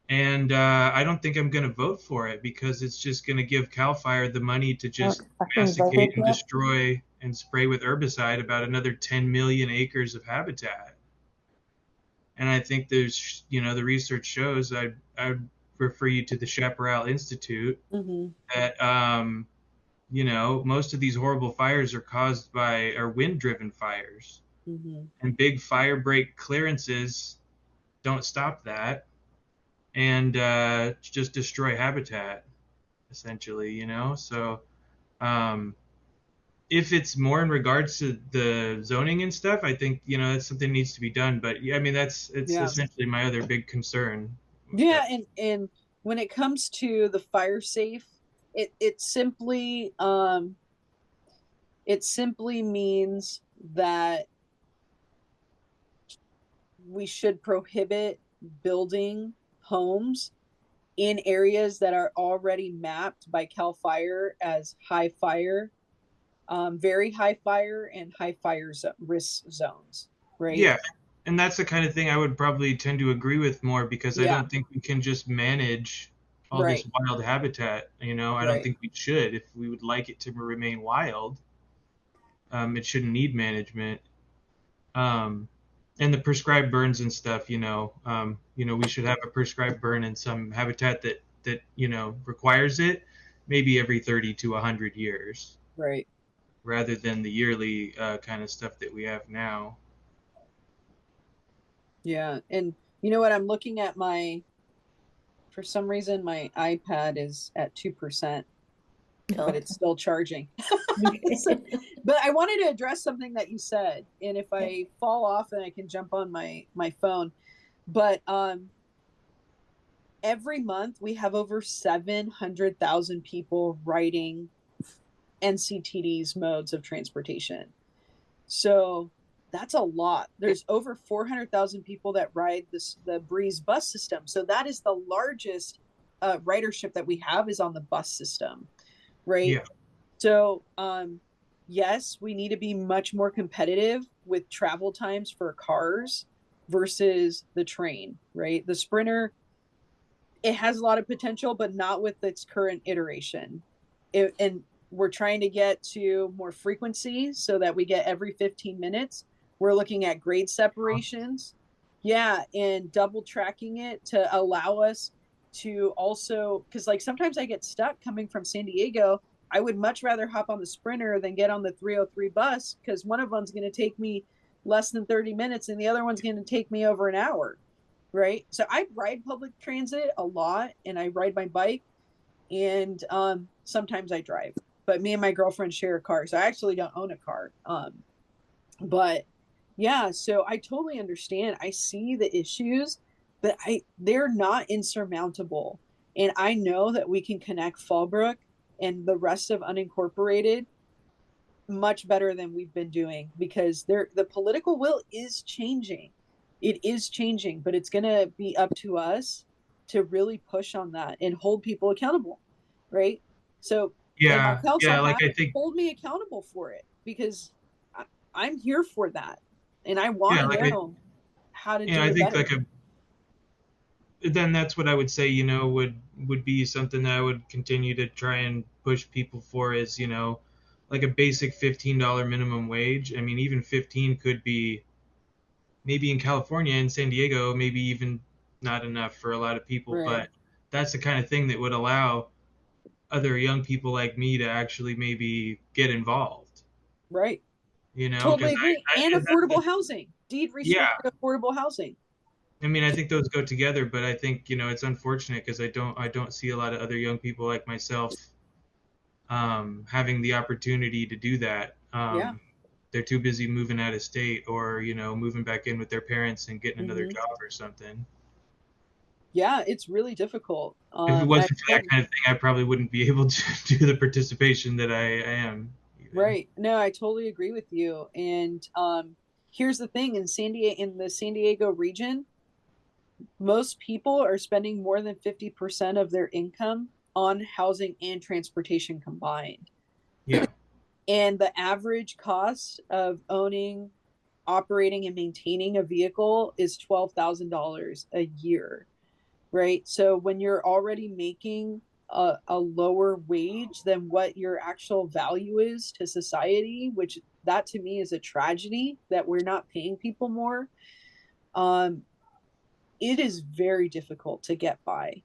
And I don't think I'm going to vote for it because it's just going to give CAL FIRE the money to just fucking massacre voted and yet? destroy and spray with herbicide about another 10 million acres of habitat. And I think there's, the research shows, I'd refer you to the Chaparral Institute, Mm-hmm. that, most of these horrible fires are wind-driven fires. Mm-hmm. And big fire break clearances don't stop that, and just destroy habitat, essentially, So if it's more in regards to the zoning and stuff, I think, that's something that needs to be done. But yeah, I mean, it's Yeah. essentially my other big concern. Yeah, and when it comes to the fire safe, it simply means that we should prohibit building homes in areas that are already mapped by CAL FIRE as high fire, very high fire, and high fire risk zones, right? Yeah. And that's the kind of thing I would probably tend to agree with more, because I Yeah. don't think we can just manage all this Right. wild habitat. I don't Right. think we should. If we would like it to remain wild, it shouldn't need management. And the prescribed burns and stuff, we should have a prescribed burn in some habitat that requires it, maybe every 30 to 100 years, Right. rather than the yearly kind of stuff that we have now. Yeah. And you know what? I'm looking at for some reason, my iPad is at 2%, but it's still charging. But I wanted to address something that you said. And if I fall off, then I can jump on my phone. But every month we have over 700,000 people riding NCTD's modes of transportation. So that's a lot. There's over 400,000 people that ride the Breeze bus system. So that is the largest ridership that we have is on the bus system, right? Yeah. So yes, we need to be much more competitive with travel times for cars versus the train, right? The Sprinter, it has a lot of potential, but not with its current iteration. And we're trying to get to more frequency so that we get every 15 minutes. We're looking at grade separations. Yeah, and double tracking it to allow us to also, because like sometimes I get stuck coming from San Diego. I would much rather hop on the Sprinter than get on the 303 bus, because one of them's going to take me less than 30 minutes and the other one's going to take me over an hour. Right. So I ride public transit a lot, and I ride my bike, and sometimes I drive, but me and my girlfriend share a car. So I actually don't own a car. But yeah, so I totally understand. I see the issues, but they're not insurmountable. And I know that we can connect Fallbrook and the rest of unincorporated much better than we've been doing, because the political will is changing. It is changing, but it's going to be up to us to really push on that and hold people accountable. right? So, and I'll Yeah, tell yeah, some like I have to think, hold me accountable for it because I'm here for that. And I want yeah, to like know how to do I it think better. like then that's what I would say, would be something that I would continue to try and push people for is, like a basic $15 minimum wage. I mean, even 15 could be maybe in California and San Diego, maybe even not enough for a lot of people, Right. but that's the kind of thing that would allow other young people like me to actually maybe get involved, Right. because Totally agree. And affordable that's housing, deed yeah. restricted affordable housing. I mean, I think those go together, but I think, it's unfortunate because I don't see a lot of other young people like myself having the opportunity to do that. Yeah. They're too busy moving out of state or, moving back in with their parents and getting another Hmm. job or something. Yeah, it's really difficult. If it And I've wasn't for that been, kind of thing, I probably wouldn't be able to do the participation that I am even. right. No, I totally agree with you. And here's the thing, in the San Diego region, most people are spending more than 50% of their income on housing and transportation combined. Yeah. And the average cost of owning, operating, and maintaining a vehicle is $12,000 a year, right? So when you're already making a lower wage than what your actual value is to society, which that to me is a tragedy that we're not paying people more, it is very difficult to get by.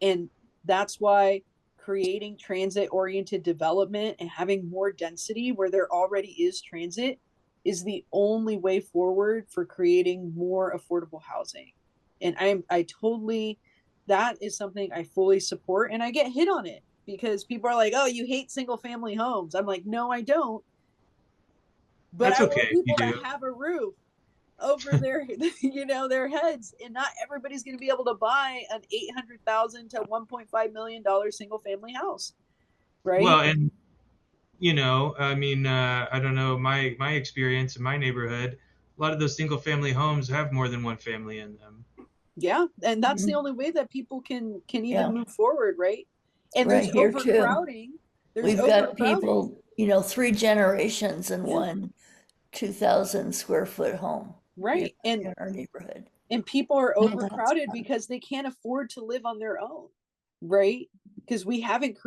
And that's why creating transit oriented development and having more density where there already is transit is the only way forward for creating more affordable housing. And I totally, that is something I fully support. And I get hit on it because people are like, oh, you hate single family homes. I'm like, no, I don't. But That's I okay want if you people to do. have a roof over their their heads, and not everybody's going to be able to buy an $800,000 to $1.5 million single family house, Well, right? and I mean, I don't know, my experience in my neighborhood, a lot of those single family homes have more than one family in them. Yeah, and that's the Mhm. only way that people can even Yeah, move forward, right? And right there's here too. overcrowding. There's We've got overcrowding. people, 3 generations in Yeah, one 2,000 square foot home here right. in our neighborhood. And people are Oh, that's overcrowded fun. because they can't afford to live on their own, right? Because we haven't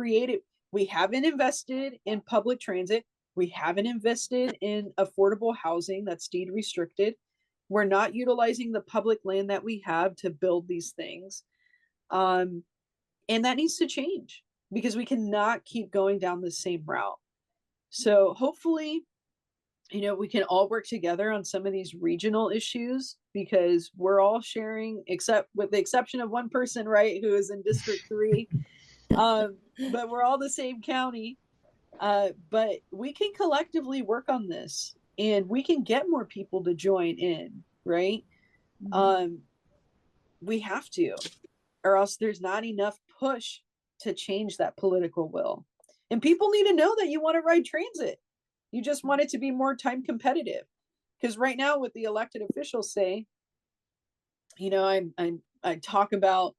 invested in public transit, we haven't invested in affordable housing that's deed restricted, we're not utilizing the public land that we have to build these things, and that needs to change because we cannot keep going down the same route. So hopefully, we can all work together on some of these regional issues because we're all sharing, except with the exception of one person, right, who is in District 3. But we're all the same county. But we can collectively work on this and we can get more people to join in, right? Um, we have to, or else there's not enough push to change that political will. And people need to know that you want to ride transit. You just want it to be more time competitive. Because right now, what the elected officials say, I talk about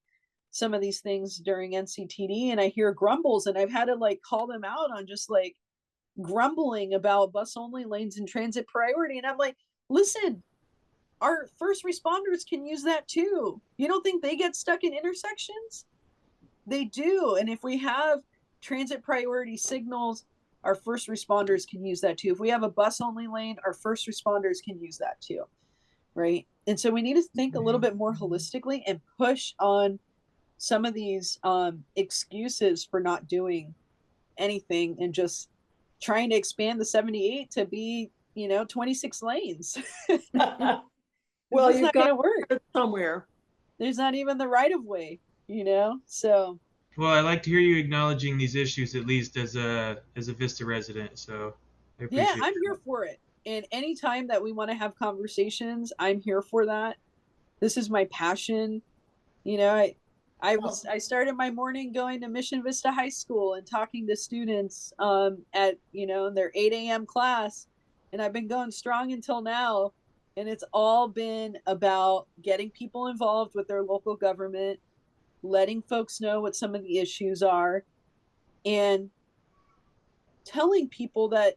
some of these things during NCTD, and I hear grumbles, and I've had to like call them out on just like grumbling about bus only lanes and transit priority. And I'm like, listen, our first responders can use that too. You don't think they get stuck in intersections? They do. And if we have transit priority signals, our first responders can use that too. If we have a bus only lane, our first responders can use that too. Right. And so we need to think a little bit more holistically and push on some of these excuses for not doing anything and just trying to expand the 78 to be, 26 lanes. It's Well, just you've not going got to work. it somewhere. There's not even the right of way, So Well, I like to hear you acknowledging these issues at least as a Vista resident. So I yeah, appreciate I'm here that. for it. And anytime that we want to have conversations, I'm here for that. This is my passion. You know, I started my morning going to Mission Vista High School and talking to students at their 8 a.m. class, and I've been going strong until now. And it's all been about getting people involved with their local government, letting folks know what some of the issues are, and telling people that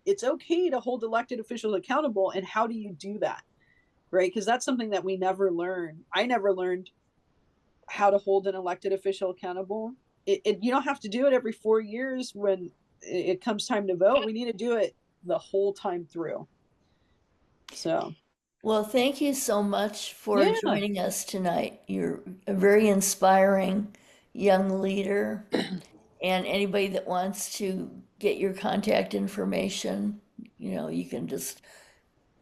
it's okay to hold elected officials accountable, and how do you do that, right? Because that's something that we never learn. I never learned how to hold an elected official accountable. You don't have to do it every 4 years when it comes time to vote. We need to do it the whole time through. So, Well, thank you so much for Yeah. joining us tonight. You're a very inspiring young leader. And anybody that wants to get your contact information, you can just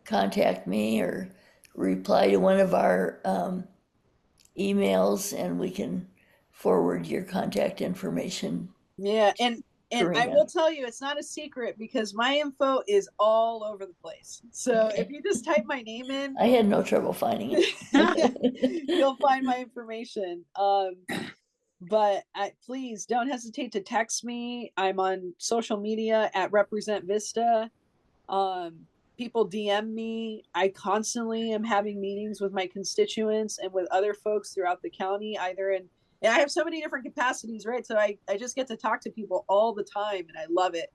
contact me or reply to one of our emails, and we can forward your contact information. yeah, and I Corrina. will tell you, it's not a secret because my info is all over the place. So Okay. if you just type my name in, I had no trouble finding it. you'll find my information. But please don't hesitate to text me. I'm on social media at Represent Vista. People DM me. I constantly am having meetings with my constituents and with other folks throughout the county, and I have so many different capacities, right? So I just get to talk to people all the time, and I love it,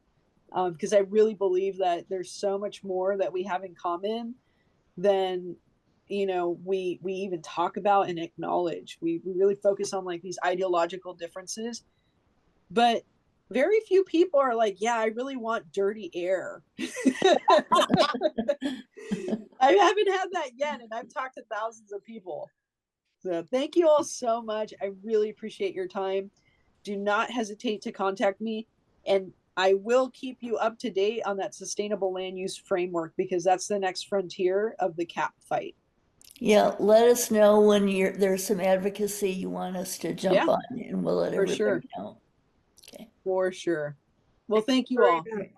because I really believe that there's so much more that we have in common than we even talk about and acknowledge. We really focus on like these ideological differences, but very few people are like, yeah, I really want dirty air. I haven't had that yet, and I've talked to thousands of people. So thank you all so much. I really appreciate your time. Do not hesitate to contact me, and I will keep you up to date on that sustainable land use framework, because that's the next frontier of the CAP fight. Yeah, let us know when there's some advocacy you want us to jump Yeah, on, and we'll let for everybody sure. know. Okay. For sure. Well, thank you all. Corrina.